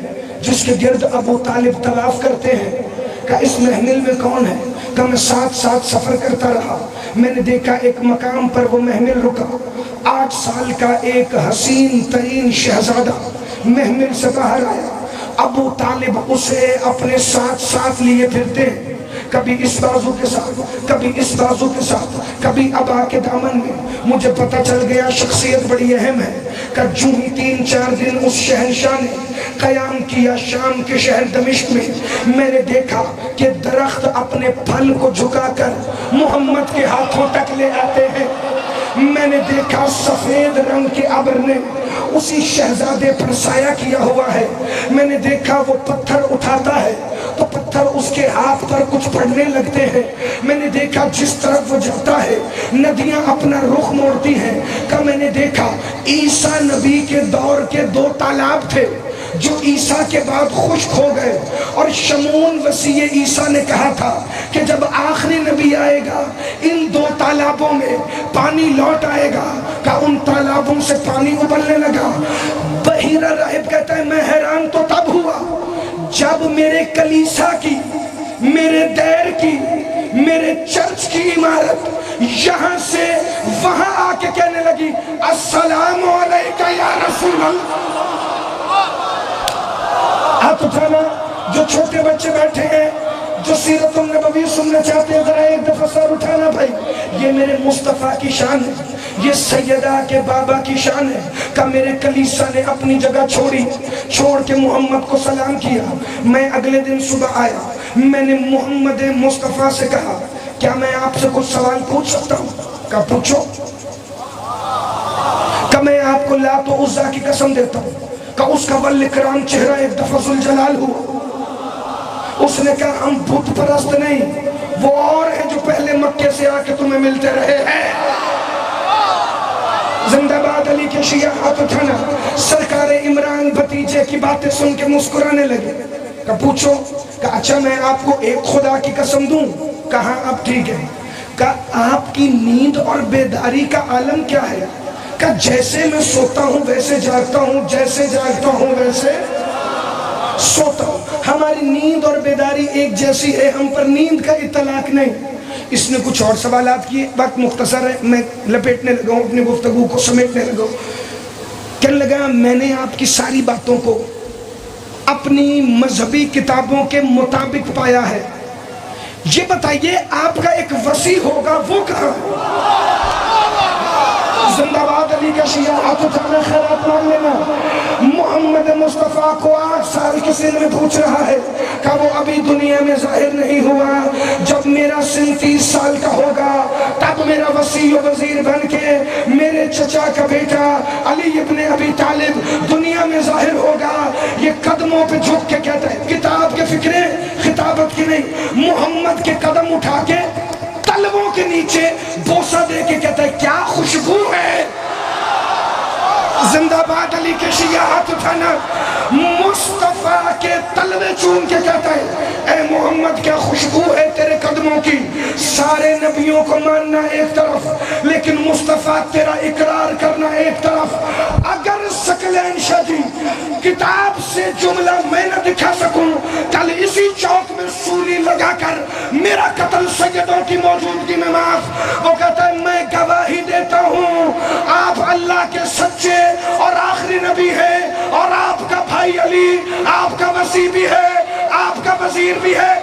جس کے گرد ابو طالب طواف کرتے ہیں، کہا اس محمل میں کون ہے؟ کہا میں ساتھ سفر کرتا رہا، میں نے دیکھا ایک مقام پر وہ محمل رکا، 8 سال کا ایک حسین ترین شہزادہ محمل سے باہر آیا، ابو طالب اسے اپنے ساتھ لیے پھرتے ہیں، کبھی اس بازو کے ساتھ، کبھی اس بازو کے ساتھ، کبھی ابا کے دامن میں۔ مجھے پتہ چل گیا شخصیت بڑی اہم ہے، کہ جو ہی 3-4 دن اس شہنشاہ نے قیام کیا شام کے شہر دمشق میں نے دیکھا کہ درخت اپنے پھل کو جھکا کر محمد کے ہاتھوں تک لے آتے ہیں۔ میں نے دیکھا سفید رنگ کے ابر نے اسی شہزادے پر سایہ کیا ہوا ہے۔ میں نے دیکھا وہ پتھر اٹھاتا ہے تو پتھر اس کے ہاتھ پر کچھ پڑنے لگتے ہیں۔ میں نے دیکھا جس طرف وہ جاتا ہے ندیاں اپنا رخ موڑتی ہیں۔ کہ میں نے دیکھا عیسیٰ نبی کے دور کے 2 تالاب تھے جو عیسیٰ کے بعد خشک ہو گئے، اور شمعون وسیع عیسیٰ نے کہا تھا کہ جب آخری نبی آئے گا ان 2 تالابوں میں پانی لوٹ آئے گا، کہ ان تالابوں سے پانی ابلنے لگا۔ بحیرہ راہب کہتا ہے میں حیران تو تب ہوا جب میرے کلیسا کی، میرے دیر کی، میرے چرچ کی عمارت یہاں سے وہاں آ کے کہنے لگی السلام علیکہ یا رسول اللہ۔ ہاتھ اٹھانا جو چھوٹے بچے بیٹھے ہیں، جو سیرت النبوی سننا چاہتے ہیں، ذرا ایک دفعہ سر اٹھانا بھائی۔ یہ میرے مصطفیٰ کی شان ہے، یہ سیدہ کے بابا کی شان ہے، کہ میرے کلیسا نے اپنی جگہ چھوڑ کے محمد کو سلام کیا۔ میں اگلے دن صبح آیا، میں نے محمد مصطفیٰ سے کہا کیا میں آپ سے کچھ سوال پوچھ سکتا ہوں؟ کہا پوچھو۔ کہ میں آپ کو لات و عزا کی قسم دیتا ہوں کہ اس کا والاکرام چہرہ ایک دفعہ ذوالجلال ہوا۔ اس نے کہا ہم بت پرست نہیں، وہ اور ہیں جو پہلے مکے سے آ کے تمہیں ملتے رہے ہیں۔ زندہ باد علی کے شیعہ، ہاتھ اٹھانا۔ سرکار عمران بھتیجے کی باتیں سن کے مسکرانے لگے۔ کہ پوچھو۔ کہ اچھا میں آپ کو ایک خدا کی قسم دوں؟ کہا اب ٹھیک ہے۔ کہ آپ کی نیند اور بیداری کا عالم کیا ہے؟ کہ جیسے میں سوتا ہوں ویسے جاگتا ہوں، جیسے جاگتا ہوں ویسے سوتا ہوں۔ ہماری نیند اور بیداری ایک جیسی ہے، ہم پر نیند کا اطلاق نہیں۔ اس نے کچھ اور سوالات کیے، وقت مختصر ہے، میں لپیٹنے لگا ہوں، اپنی گفتگو کو سمیٹنے لگا ہوں۔ کہنے لگا میں نے آپ کی ساری باتوں کو اپنی مذہبی کتابوں کے مطابق پایا ہے، یہ بتائیے آپ کا ایک وسیع ہوگا وہ کہاں ہے؟ زندہ باد علی کا شیعہ، ہاتھ اٹھانا، خیرات مانگ لینا۔ محمد مصطفیٰ کو 8 سال کے سن میں پوچھ رہا ہے کہ وہ ابھی دنیا میں ظاہر نہیں ہوا، جب میرا سن 30 سال کا ہوگا تب میرا وسیع وزیر بن کے میرے چچا کا بیٹا علی ابن ابی طالب دنیا میں ظاہر ہوگا۔ یہ قدموں پہ جھک کے کہتا ہے، کتاب کے فکریں خطابت کی نہیں، محمد کے قدم اٹھا کے تلووں کے نیچے بوسہ دے کے کہتا ہے کیا خوشبو ہے۔ زندہ باد علی کے شیعہ، ہاتھ اٹھانا۔ مصطفیٰ کے تلوے چوم کے کہتا ہے اے محمد کیا خوشبو ہے تیرے قدموں کی۔ سارے نبیوں کو ماننا ایک طرف، لیکن مصطفیٰ تیرا اقرار کرنا ایک طرف۔ اگر ثقلین شاہ جی کتاب سے جملہ میں نہ دکھا سکوں، کل اسی چوک میں سولی لگا کر میرا قتل سیدوں کی موجودگی میں معاف۔ وہ کہتا ہے میں گواہی دیتا ہوں آپ اللہ کے سچے اور آخری نبی ہے، اور آپ کا بھائی علی آپ کا وسیع بھی ہے، آپ کا وزیر بھی ہے۔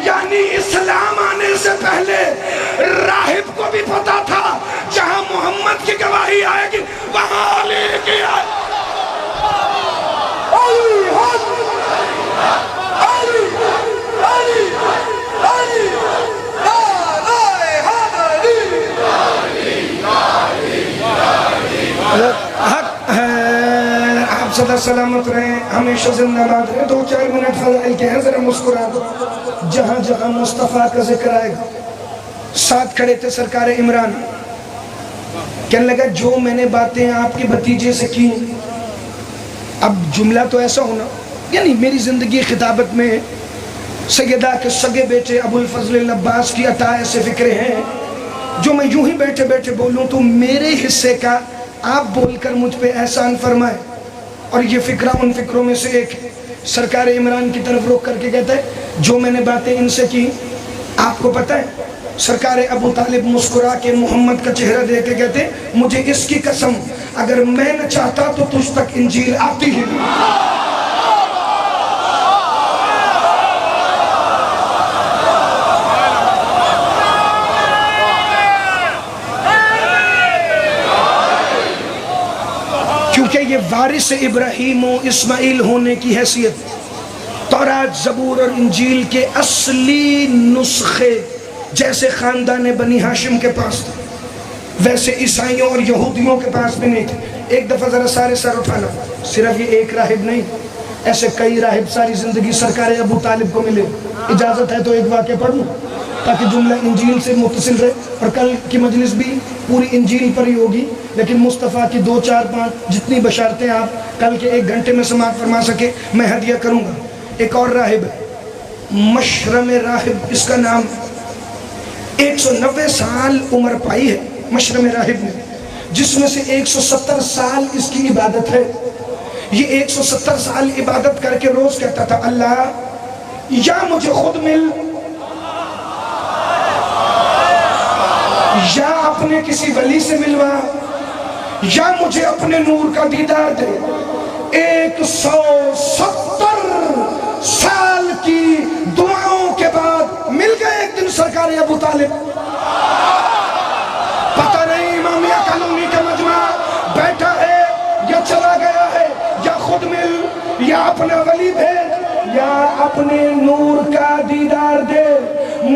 یعنی اسلام آنے سے پہلے راہب کو بھی پتا تھا جہاں محمد کی گواہی آئے گی وہاں علی کی آئے۔ علی علی علی علی سدا سلامت رہیں، ہمیشہ زندہ باد رہیں۔ 2-4 منٹ فضائل کے ہیں، ذرا مسکرا دو۔ جہاں جہاں مصطفیٰ کا ذکر آئے گا، ساتھ کھڑے تھے سرکار عمران، کہنے لگا جو میں نے باتیں آپ کے بھتیجے سے کی، اب جملہ تو ایسا ہونا، یعنی میری زندگی خطابت میں سیدہ کے سگے بیٹے ابو الفضل العباس کی عطا ایسے فکرے ہیں جو میں یوں ہی بیٹھے بیٹھے بولوں تو میرے حصے کا آپ بول کر مجھ پہ احسان فرمائے، اور یہ فکرہ ان فکروں میں سے ایک ہے۔ سرکار عمران کی طرف رخ کر کے کہتا ہے جو میں نے باتیں ان سے کی آپ کو پتہ ہے؟ سرکار ابو طالب مسکرا کے محمد کا چہرہ دیکھ کے کہتے ہیں مجھے اس کی قسم اگر میں نہ چاہتا تو تجھ تک انجیل آتی ہی نہیں۔ کیونکہ یہ وارث ابراہیم و اسماعیل ہونے کی حیثیت تورات، زبور اور انجیل کے اصلی نسخے جیسے خاندان بنی ہاشم کے پاس تھے ویسے عیسائیوں اور یہودیوں کے پاس بھی نہیں تھے۔ ایک دفعہ ذرا سارے سر اٹھانا، صرف یہ ایک راہب نہیں، ایسے کئی راہب ساری زندگی سرکار ابو طالب کو ملے۔ اجازت ہے تو ایک واقعہ پڑھ لوں تاکہ جملہ انجیل سے متصل رہے، اور کل کی مجلس بھی پوری انجیل پر ہی ہوگی، لیکن مصطفیٰ کی 2 4 5 جتنی بشارتیں آپ کل کے 1 گھنٹے میں سماعت فرما سکے میں ہدیہ کروں گا۔ ایک اور راہب ہے، مشرم راہب اس کا نام، 190 سال عمر پائی ہے مشرم راہب نے، جس میں سے 170 سال اس کی عبادت ہے۔ یہ 170 سال عبادت کر کے روز کہتا تھا اللہ یا مجھے خود مل یا اپنے کسی ولی سے ملوا یا مجھے اپنے نور کا دیدار دے۔ 170 سال کی دعاؤں کے بعد مل گئے ایک دن سرکار ابو طالب۔ پتہ نہیں امامیہ کالونی کا مجمع بیٹھا ہے یا چلا گیا ہے، یا خود مل یا اپنا ولی بھیج یا اپنے نور کا دیدار دے۔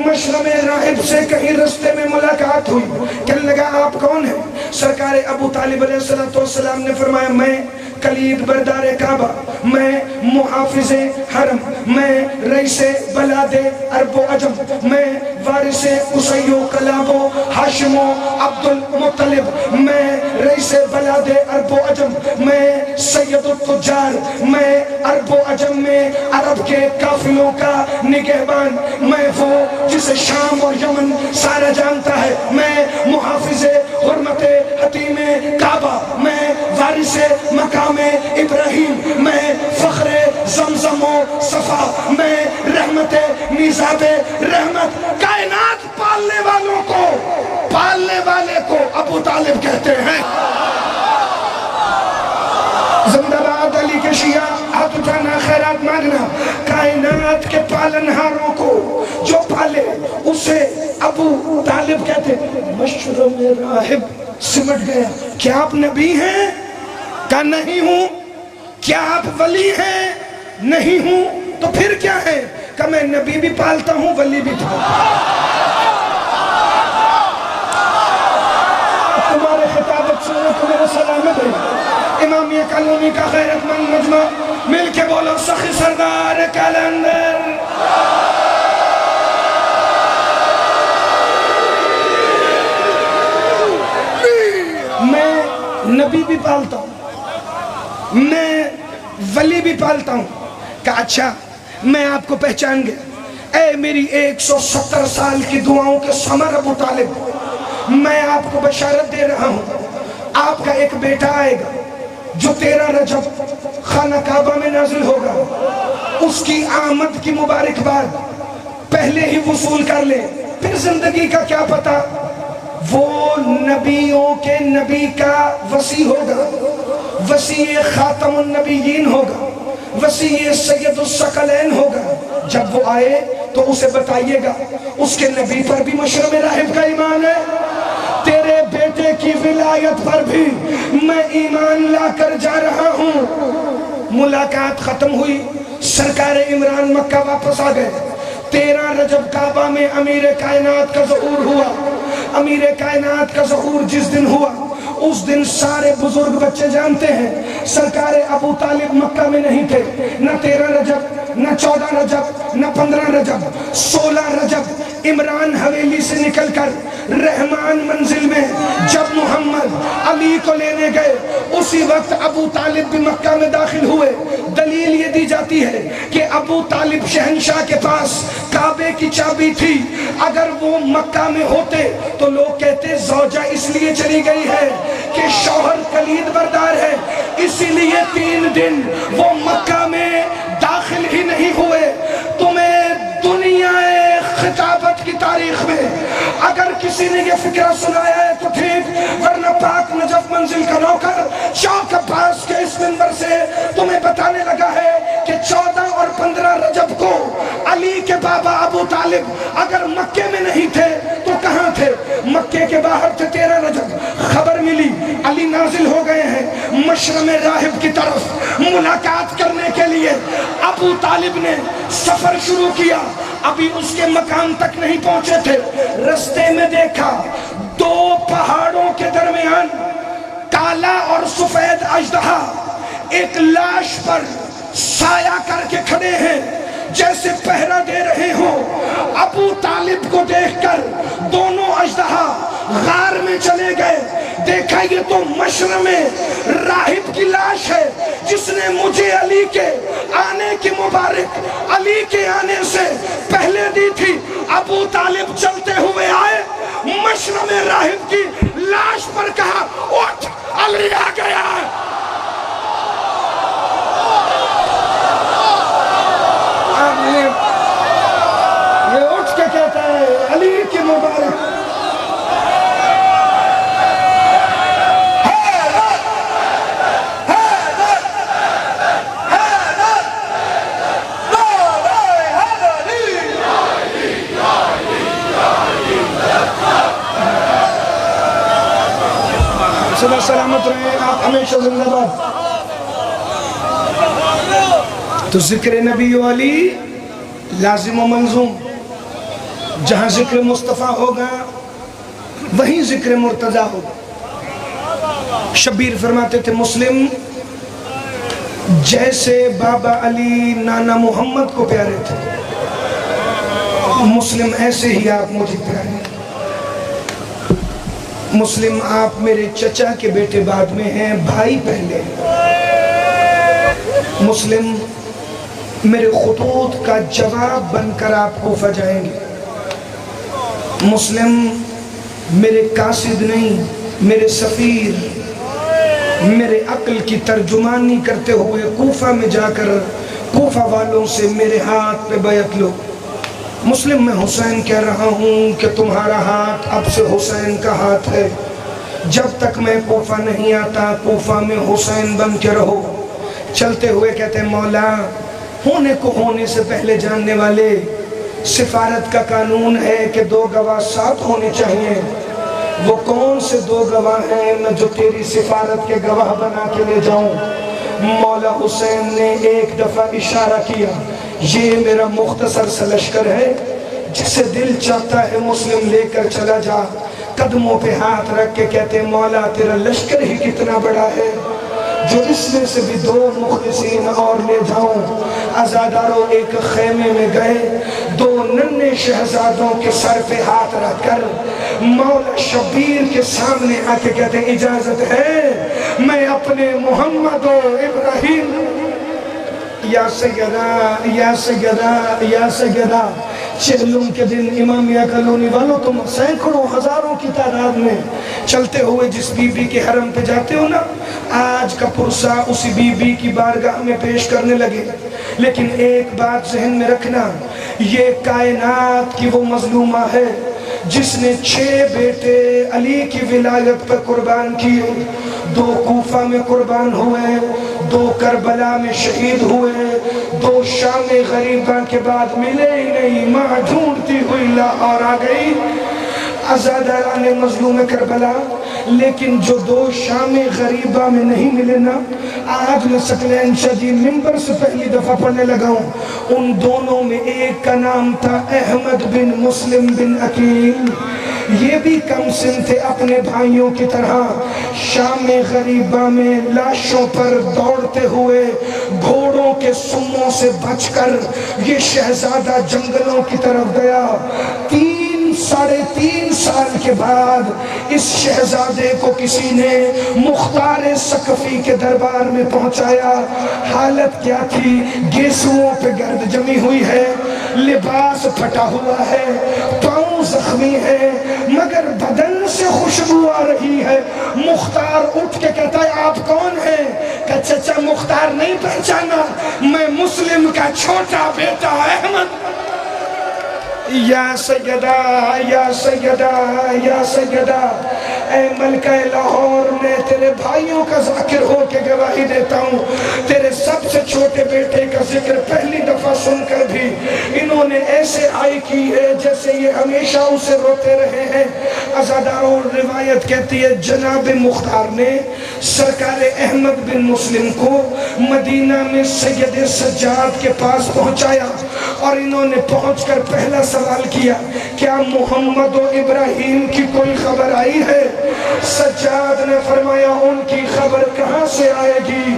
مشرم راہب سے کہیں رستے میں ملاقات ہوئی، کہنے لگا آپ کون ہیں؟ سرکار ابو طالب علیہ السلام نے فرمایا میں کلید بردار کعبہ، میں محافظ حرم، میں رئیس بلاد عرب و عجم، میں وارث قصی و کلاب و ہاشم و عبد المطلب، میں رئیس بلاد عرب و عجم، میں سید التجار، میں عرب و عجم میں عرب کے قافلوں کا نگہبان، میں وہ جسے شام اور یمن سارا جانتا ہے، میں محافظ حرمت حتیم کعبہ، میں وارث مقام ابراہیم، میں فخر زمزم و صفا، میں رحمت میزاب رحمت۔ کائنات پالنے والوں کو، پالنے والے کو ابو طالب کہتے ہیں۔ زندہ باد علی کے شیعہ، ہاتھ اٹھانا خیرات مانگنا۔ کائنات کے پالنہاروں کو جو پالے اسے ابو طالب کہتے ہیں۔ مشرم راہب سمٹ گیا، کیا آپ نبی ہیں؟ کہا نہیں ہوں۔ کیا آپ ولی ہیں؟ نہیں ہوں۔ تو پھر کیا ہے؟ کہا میں نبی بھی پالتا ہوں، ولی بھی پالتا ہوں۔ تمہارے خطابت سننے کو میرے سلامت ہے۔ امامیہ کالونی کا غیرت مند مجمع مل کے بولو سخی سردار کلندر۔ میں نبی بھی پالتا ہوں، میں ولی بھی پالتا ہوں۔ کہا اچھا میں آپ کو پہچان گیا، اے میری 170 سال کی دعاؤں کے ثمر ابو طالب، میں آپ کو بشارت دے رہا ہوں آپ کا ایک بیٹا آئے گا جو 13 رجب خانہ کعبہ میں نازل ہوگا۔ اس کی آمد کی مبارکباد پہلے ہی وصول کر لے، پھر زندگی کا کیا پتا، وہ نبیوں کے نبی کا وسیع ہوگا، وسیع خاتم النبیین ہوگا، وسیع سید الثقلین ہوگا۔ جب وہ آئے تو اسے بتائیے گا اس کے نبی پر بھی مشرم راہب کا ایمان ہے، تیرے بیٹے کی ولایت پر بھی میں ایمان لا کر جا رہا ہوں۔ ملاقات ختم ہوئی، سرکار عمران مکہ واپس آ گئے۔ 13 رجب کعبہ میں امیر کائنات کا ظہور ہوا۔ امیر کائنات کا ظہور جس دن ہوا اس دن سارے بزرگ بچے جانتے ہیں سرکار ابو طالب مکہ میں نہیں تھے، نہ 13 رجب، نہ 14 رجب، نہ 15 رجب، 16 رجب عمران حویلی سے نکل کر رحمان منزل میں جب محمد علی کو لینے گئے اسی وقت ابو طالب بھی مکہ میں داخل ہوئے۔ دلیل یہ دی جاتی ہے کہ ابو طالب شہنشاہ کے پاس کعبے کی چابی تھی، اگر وہ مکہ میں ہوتے تو لوگ کہتے زوجہ اس لیے چلی گئی ہے کہ شوہر کلید بردار ہے، اسی لیے 3 دن وہ مکہ میں داخل ہی نہیں ہوئے۔ تمہیں دنیا خطابت کی تاریخ میں اگر کسی نے یہ فکرہ سنایا ہے تو ٹھیک، ورنہ پاک نجف منزل کا نوکر چوک عباس کے اس منبر سے تمہیں بتانے لگا ہے کہ 14 اور 15 رجب کو علی کے بابا ابو طالب اگر مکے میں نہیں تھے تو کہاں تھے؟ مکے کے باہر تھے 13 رجب۔ خبر ملی علی نازل ہو گئے ہیں مشرم راہب کی طرف ملاقات کرنے کے لیے۔ ابو طالب نے سفر شروع کیا، ابھی اس کے مقام تک نہیں پہنچے تھے، رستے میں دیکھا 2 پہاڑوں کے درمیان کالا اور سفید اژدہا ایک لاش پر سایہ کر کے کھڑے ہیں جیسے پہرا دے رہے ہوں۔ ابو طالب کو دیکھ کر دونوں اژدہا غار میں چلے گئے، دیکھا یہ تو مشرم راہب کی لاش ہے جس نے مجھے علی کے آنے کی مبارک علی کے آنے سے پہلے دی تھی۔ ابو طالب چلتے ہوئے آئے، مشرم راہب کی لاش پر کہا اٹھ علی آ گیا ہے۔ یہ اٹھ کے کہتا ہے علی کی مبارک صدا سلامت رہے آپ ہمیشہ زندہ باد۔ تو ذکر نبی و علی لازم و منظوم، جہاں ذکر مصطفیٰ ہوگا وہیں ذکر مرتضیٰ ہوگا۔ شبیر فرماتے تھے مسلم جیسے بابا علی نانا محمد کو پیارے تھے، مسلم ایسے ہی آپ مجھے پیارے ہیں۔ مسلم آپ میرے چچا کے بیٹے بعد میں ہیں، بھائی پہلے ہیں۔ مسلم میرے خطوط کا جواب بن کر آپ کوفہ جائیں گے۔ مسلم میرے قاصد نہیں، میرے سفیر، میرے عقل کی ترجمانی کرتے ہوئے کوفہ میں جا کر کوفہ والوں سے میرے ہاتھ پہ بیعت لو۔ مسلم میں حسین کہہ رہا ہوں کہ تمہارا ہاتھ اب سے حسین کا ہاتھ ہے، جب تک میں کوفہ نہیں آتا کوفہ میں حسین بن کے رہو۔ چلتے ہوئے کہتے ہیں مولا ہونے کو ہونے سے پہلے جاننے والے، سفارت کا قانون ہے کہ 2 گواہ ساتھ ہونے چاہیے۔ وہ کون سے 2 گواہ ہیں میں جو تیری سفارت کے گواہ بنا کے لے جاؤں؟ مولا حسین نے ایک دفعہ اشارہ کیا، یہ میرا مختصر سا لشکر ہے، جسے دل چاہتا ہے مسلم لے کر چلا جا۔ قدموں پہ ہاتھ رکھ کے کہتے مولا تیرا لشکر ہی کتنا بڑا ہے جو اس میں سے بھی 2 مخلصین اور لے جاؤں۔ عزاداروں ایک خیمے میں گئے، 2 ننھے شہزادوں کے سر پہ ہاتھ رکھ کر مولا شبیر کے سامنے آ کے کہتے اجازت ہے میں اپنے محمد و ابراہیم یا سیدہ یا سیدہ یا سیدہ۔ چہلم کے دن امامیہ کالونی والوں تم سینکڑوں ہزاروں کی تعداد میں چلتے ہوئے جس بی بی کے حرم پہ جاتے ہو نا، آج کا پرسہ اسی بی بی کی بارگاہ میں پیش کرنے لگے۔ لیکن ایک بات ذہن میں رکھنا، یہ کائنات کی وہ مظلومہ ہے جس نے 6 بیٹے علی کی ولایت پر قربان کیے، 2 کوفہ میں قربان ہوئے، 2 کربلا میں شہید ہوئے، 2 شام غریبہ کے بعد ملے ہی نہیں، ماں ڈھونڈتی ہوئی لاہور آ گئی۔ عزاداران مظلوم کربلا، لیکن جو 2 شام غریبہ میں نہیں ملے نا، آج میں ثقلین شدید ممبر سے پہلی دفعہ پڑھنے لگا ہوں، ان دونوں میں ایک کا نام تھا احمد بن مسلم بن عقیل، یہ بھی کم سن تھے اپنے بھائیوں کی طرح، شام غریبہ میں لاشوں پر دوڑتے ہوئے گھوڑوں کے سموں سے بچ کر یہ شہزادہ جنگلوں کی طرف گیا۔ 3.5 سال کے بعد اس شہزادے کو کسی نے مختار ثقفی کے دربار میں پہنچایا۔ حالت کیا تھی؟ گیسوؤں پہ گرد جمی ہوئی ہے، لباس پھٹا ہوا ہے، پاؤں زخمی ہے، مگر بدن سے خوشبو آ رہی ہے۔ مختار اٹھ کے کہتا ہے آپ کون ہیں؟ کہ چچا مختار نہیں پہچانا، میں مسلم کا چھوٹا بیٹا احمد۔ یا سیدہ یا سیدہ یا سیدہ، اے ملکہ لاہور، میں تیرے بھائیوں کا ذاکر ہو کے گواہی دیتا ہوں، تیرے سب سے چھوٹے بیٹے کا ذکر پہلی دفعہ سن کر بھی انہوں نے ایسے آئی کی ہے جیسے یہ ہمیشہ اسے روتے رہے ہیں۔ عزاداروں روایت کہتی ہے جناب مختار نے سرکار احمد بن مسلم کو مدینہ میں سید سجاد کے پاس پہنچایا، اور انہوں نے پہنچ کر پہلا سوال کیا کیا محمد و ابراہیم کی کوئی خبر آئی ہے؟ سجاد نے فرمایا ان کی خبر کہاں سے آئے گی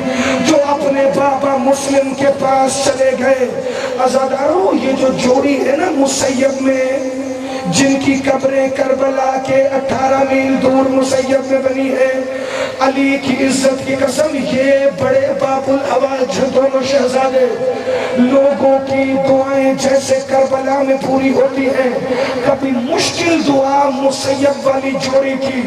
جو اپنے بابا مسلم کے پاس چلے گئے۔ عزاداروں یہ جو جوڑی ہے نا مسیب میں، جن کی قبریں کربلا کے 18 میل دور مسیب میں بنی ہے، علی کی عزت کی قسم یہ بڑے باب الحواج دونوں شہزادے، لوگوں کی دعائیں جیسے کربلا میں پوری ہوتی ہیں، کبھی مشکل دعا مسیب والی جوڑی کی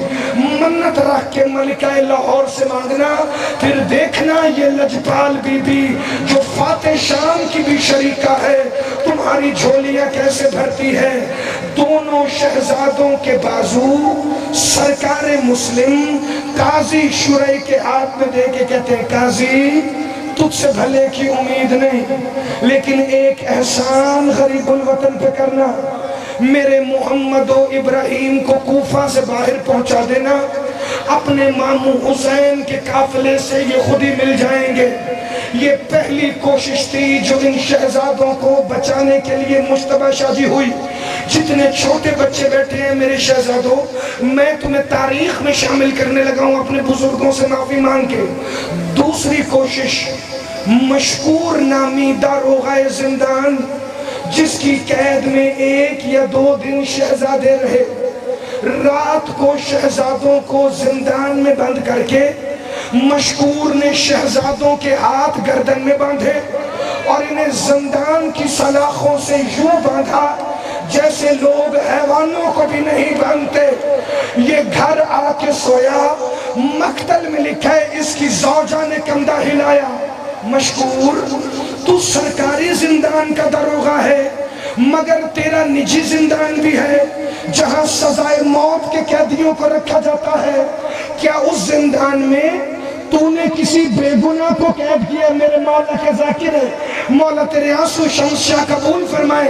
منت رکھ کے ملکہ لاہور سے مانگنا، پھر دیکھنا یہ لجپال بی بی جو فاتح شام کی بھی شریکہ ہے تمہاری جھولیاں کیسے بھرتی ہے۔ دونوں شہزادوں کے بازو سرکار مسلم قاضی شرعی کے ہاتھ میں دے کے کہتے ہیں قاضی تجھ سے بھلے کی امید نہیں، لیکن ایک احسان غریب الوطن پہ کرنا، میرے محمد و ابراہیم کو کوفہ سے باہر پہنچا دینا، اپنے ماموں حسین کے قافلے سے یہ خود ہی مل جائیں گے۔ یہ پہلی کوشش تھی جو ان شہزادوں کو بچانے کے لیے مجتبیٰ شادی ہوئی۔ جتنے چھوٹے بچے بیٹھے ہیں میرے شہزادوں، میں تمہیں تاریخ میں شامل کرنے لگا ہوں اپنے بزرگوں سے معافی مانگ کے۔ دوسری کوشش مشکور نامی داروغہ زندان، جس کی قید میں 1 یا 2 دن شہزادے رہے، رات کو شہزادوں کو زندان میں بند کر کے مشکور نے شہزادوں کے ہاتھ گردن میں باندھے اور انہیں زندان کی سلاخوں سے یوں باندھا جیسے لوگ حیوانوں کو بھی نہیں باندھتے۔ یہ گھر آ کے سویا، مقتل میں لکھا ہے اس کی زوجہ نے کندھا ہلایا، مشکور تو سرکاری زندان کا داروغہ ہے مگر تیرا نجی زندان بھی ہے جہاں سزائے موت کے قیدیوں کو رکھا جاتا ہے، کیا اس زندان میں تو نے کسی بے گناہ کو قید کیا؟ میرے مولا کے ذاکر ہے، مولا تیرے آنسو شمشاہ قبول فرمائے۔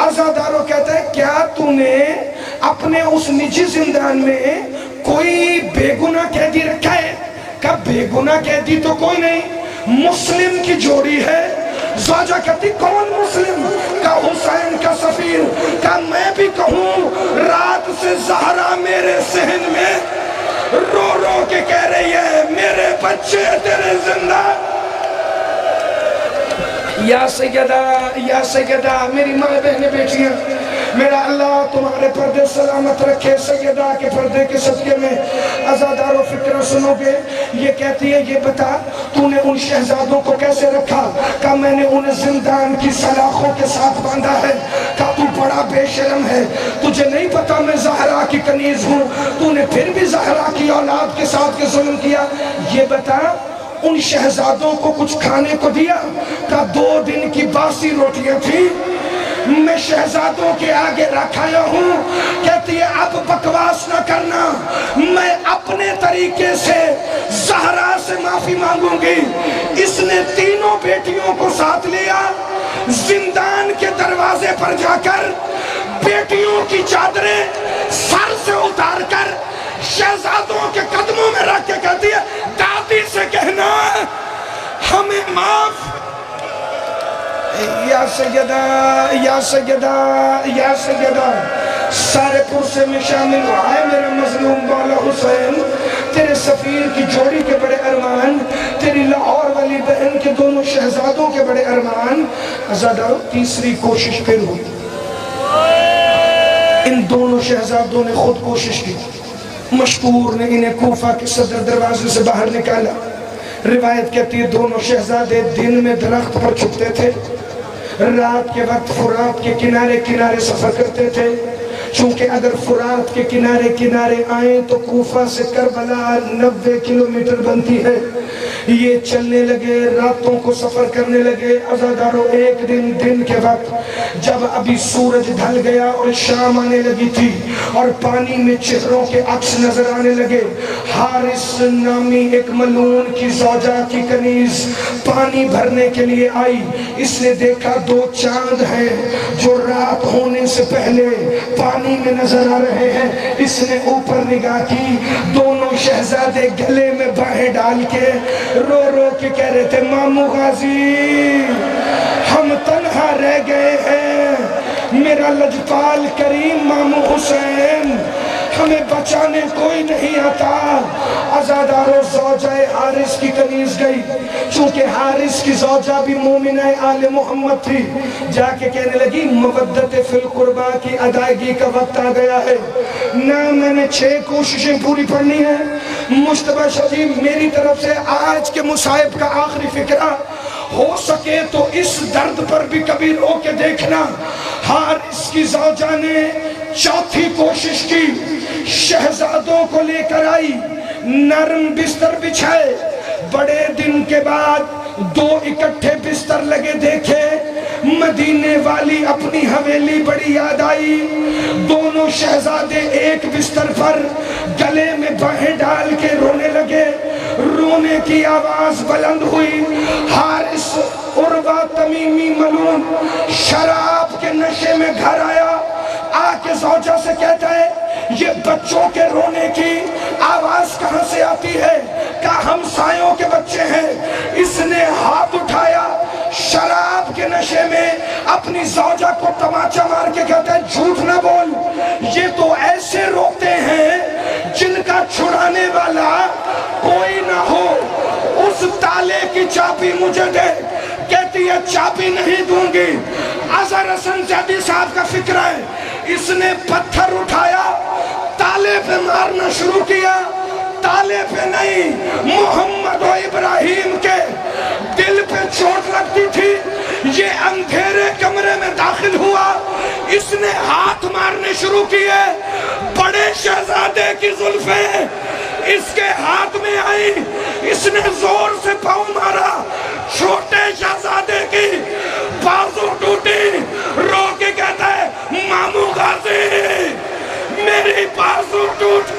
عزاداروں کہتا ہے کیا تو نے اپنے اس نجی زندان میں کوئی بے گناہ قیدی رکھا ہے؟ کہ بے گناہ قیدی تو کوئی نہیں، مسلم کی جوڑی ہے۔ زوجہ کہتی کون مسلم؟ کہ حسین کا سفیر۔ کہ میں بھی کہوں رات سے زہرا میرے صحن میں رو رو کے کہہ رہی ہے میرے بچے تیرے زندہ۔ یا سیدہ میری ماں بہنیں بیٹیاں، میرا اللہ تمہارے پردے سلامت رکھے۔ سیدہ کے پردے کے صدقے میں عزادار و فکر سنو گے، یہ کہتی ہے یہ بتا تو نے ان شہزادوں کو کیسے رکھا؟ کہ میں نے انہیں زندان کی سلاخوں کے ساتھ باندھا ہے۔ کہ تو بڑا بے شرم ہے، تجھے نہیں پتا میں زہرا کی کنیز ہوں، تو نے پھر بھی زہرا کی اولاد کے ساتھ کے ظلم کیا۔ یہ بتا ان شہزادوں کو کچھ کھانے کو دیا؟ کہ 2 دن کی باسی روٹیاں تھی، میں شہزادوں کے آگے رکھایا ہوں۔ کہتی ہے اب بکواس نہ کرنا، میں اپنے طریقے سے زہرا سے معافی مانگوں گی۔ اس نے تینوں بیٹیوں کو ساتھ لیا، زندان کے دروازے پر جا کر بیٹیوں کی چادریں سر سے اتار کر شہزادوں کے قدموں میں رکھ کے کہتی ہے دادی سے کہنا ہمیں معاف۔ یا سیدہ سارے پرسے میں شامل ہو آئے میرا مظلوم مولا حسین، تیرے سفیر کی جوڑی کے بڑے ارمان، تیری لاہور والی بہن کے دونوں شہزادوں کے بڑے ارمان۔ عزادارو تیسری کوشش پھر ہوئی، ان دونوں شہزادوں نے خود کوشش کی، مشکور نے انہیں کوفہ کے صدر دروازے سے باہر نکالا۔ روایت کہتی ہے دونوں شہزادے دن میں درخت پر چھپتے تھے، رات کے وقت فرات کے کنارے کنارے سفر کرتے تھے، چونکہ اگر فرات کے کنارے کنارے آئیں تو کوفہ سے کربلا 90 کلومیٹر بنتی ہے۔ یہ چلنے لگے، راتوں کو سفر کرنے لگے۔ عزادارو ایک دن کے وقت جب ابھی سورج ڈھل گیا اور شام آنے لگی تھی اور پانی میں چہروں کے عکس نظر آنے لگے، حارث نامی ایک ملعون کی زوجہ کی کنیز پانی بھرنے کے لیے آئی۔ اس نے دیکھا دو چاند ہیں جو رات ہونے سے پہلے پانی میں نظر آ رہے ہیں۔ اس نے اوپر نگاہ کی، دونوں شہزادے گلے میں باہیں ڈال کے رو رو کے کہہ رہے تھے مامو غازی ہم تنہا رہ گئے ہیں، میرا لجپال کریم مامو حسین ہمیں بچانے کوئی نہیں آتا۔ عزادارو زوجہ حارث کی کنیز گئی، چونکہ حارث کی زوجہ بھی مومنہ آل محمد تھی، جا کے کہنے لگی مودت فی القربہ کی ادائیگی کا وقت آ گیا ہے نا، میں نے 6 کوششیں پوری پڑھنی ہیں۔ مجتبیٰ شریف میری طرف سے آج کے مصائب کا آخری فکرہ، ہو سکے تو اس درد پر بھی کبھی رو کے دیکھنا۔ حارث کی زوجہ نے چوتھی کوشش کی، شہزادوں کو لے کر آئی، نرم بستر بچھائے، بڑے دن کے بعد 2 اکٹھے بستر لگے دیکھے، مدینے والی اپنی حویلی بڑی یاد آئی۔ دونوں شہزادے ایک بستر پر گلے میں باہیں ڈال کے رونے لگے، رونے کی آواز بلند ہوئی۔ حارث عروہ تمیمی ملعون شراب کے نشے میں گھر آیا، آ کے زوجہ سے کہتا ہے یہ بچوں کے رونے کی آواز کہاں سے آتی ہے؟ کہا ہمسایوں کے بچے ہیں۔ اس نے ہاتھ اٹھایا، شراب کے نشے میں اپنی زوجہ کو تماچا مار کے کہتا ہے جھوٹ نہ بول، یہ تو ایسے روتے ہیں جن کا چھڑانے والا کوئی نہ ہو، اس تالے کی چابی مجھے دے۔ کہتی ہے چابی نہیں دوں گی۔ اظہر حسن زیدی صاحب کا فکر ہے، اس نے پتھر اٹھایا، تالے پہ مارنا شروع کیا، تالے پہ نہیں، محمد و ابراہیم کے دل پہ چوٹ لگتی تھی۔ یہ اندھیرے کمرے میں داخل ہوا، اس نے ہاتھ مارنے شروع کیے، بڑے شہزادے کی زلفیں اس کے ہاتھ میں آئی، اس نے زور سے پاؤں مارا، چھوٹے شہزادے کی بازو ٹوٹی، رو کے کہتا ہے مامو غازی میری بازو ٹوٹ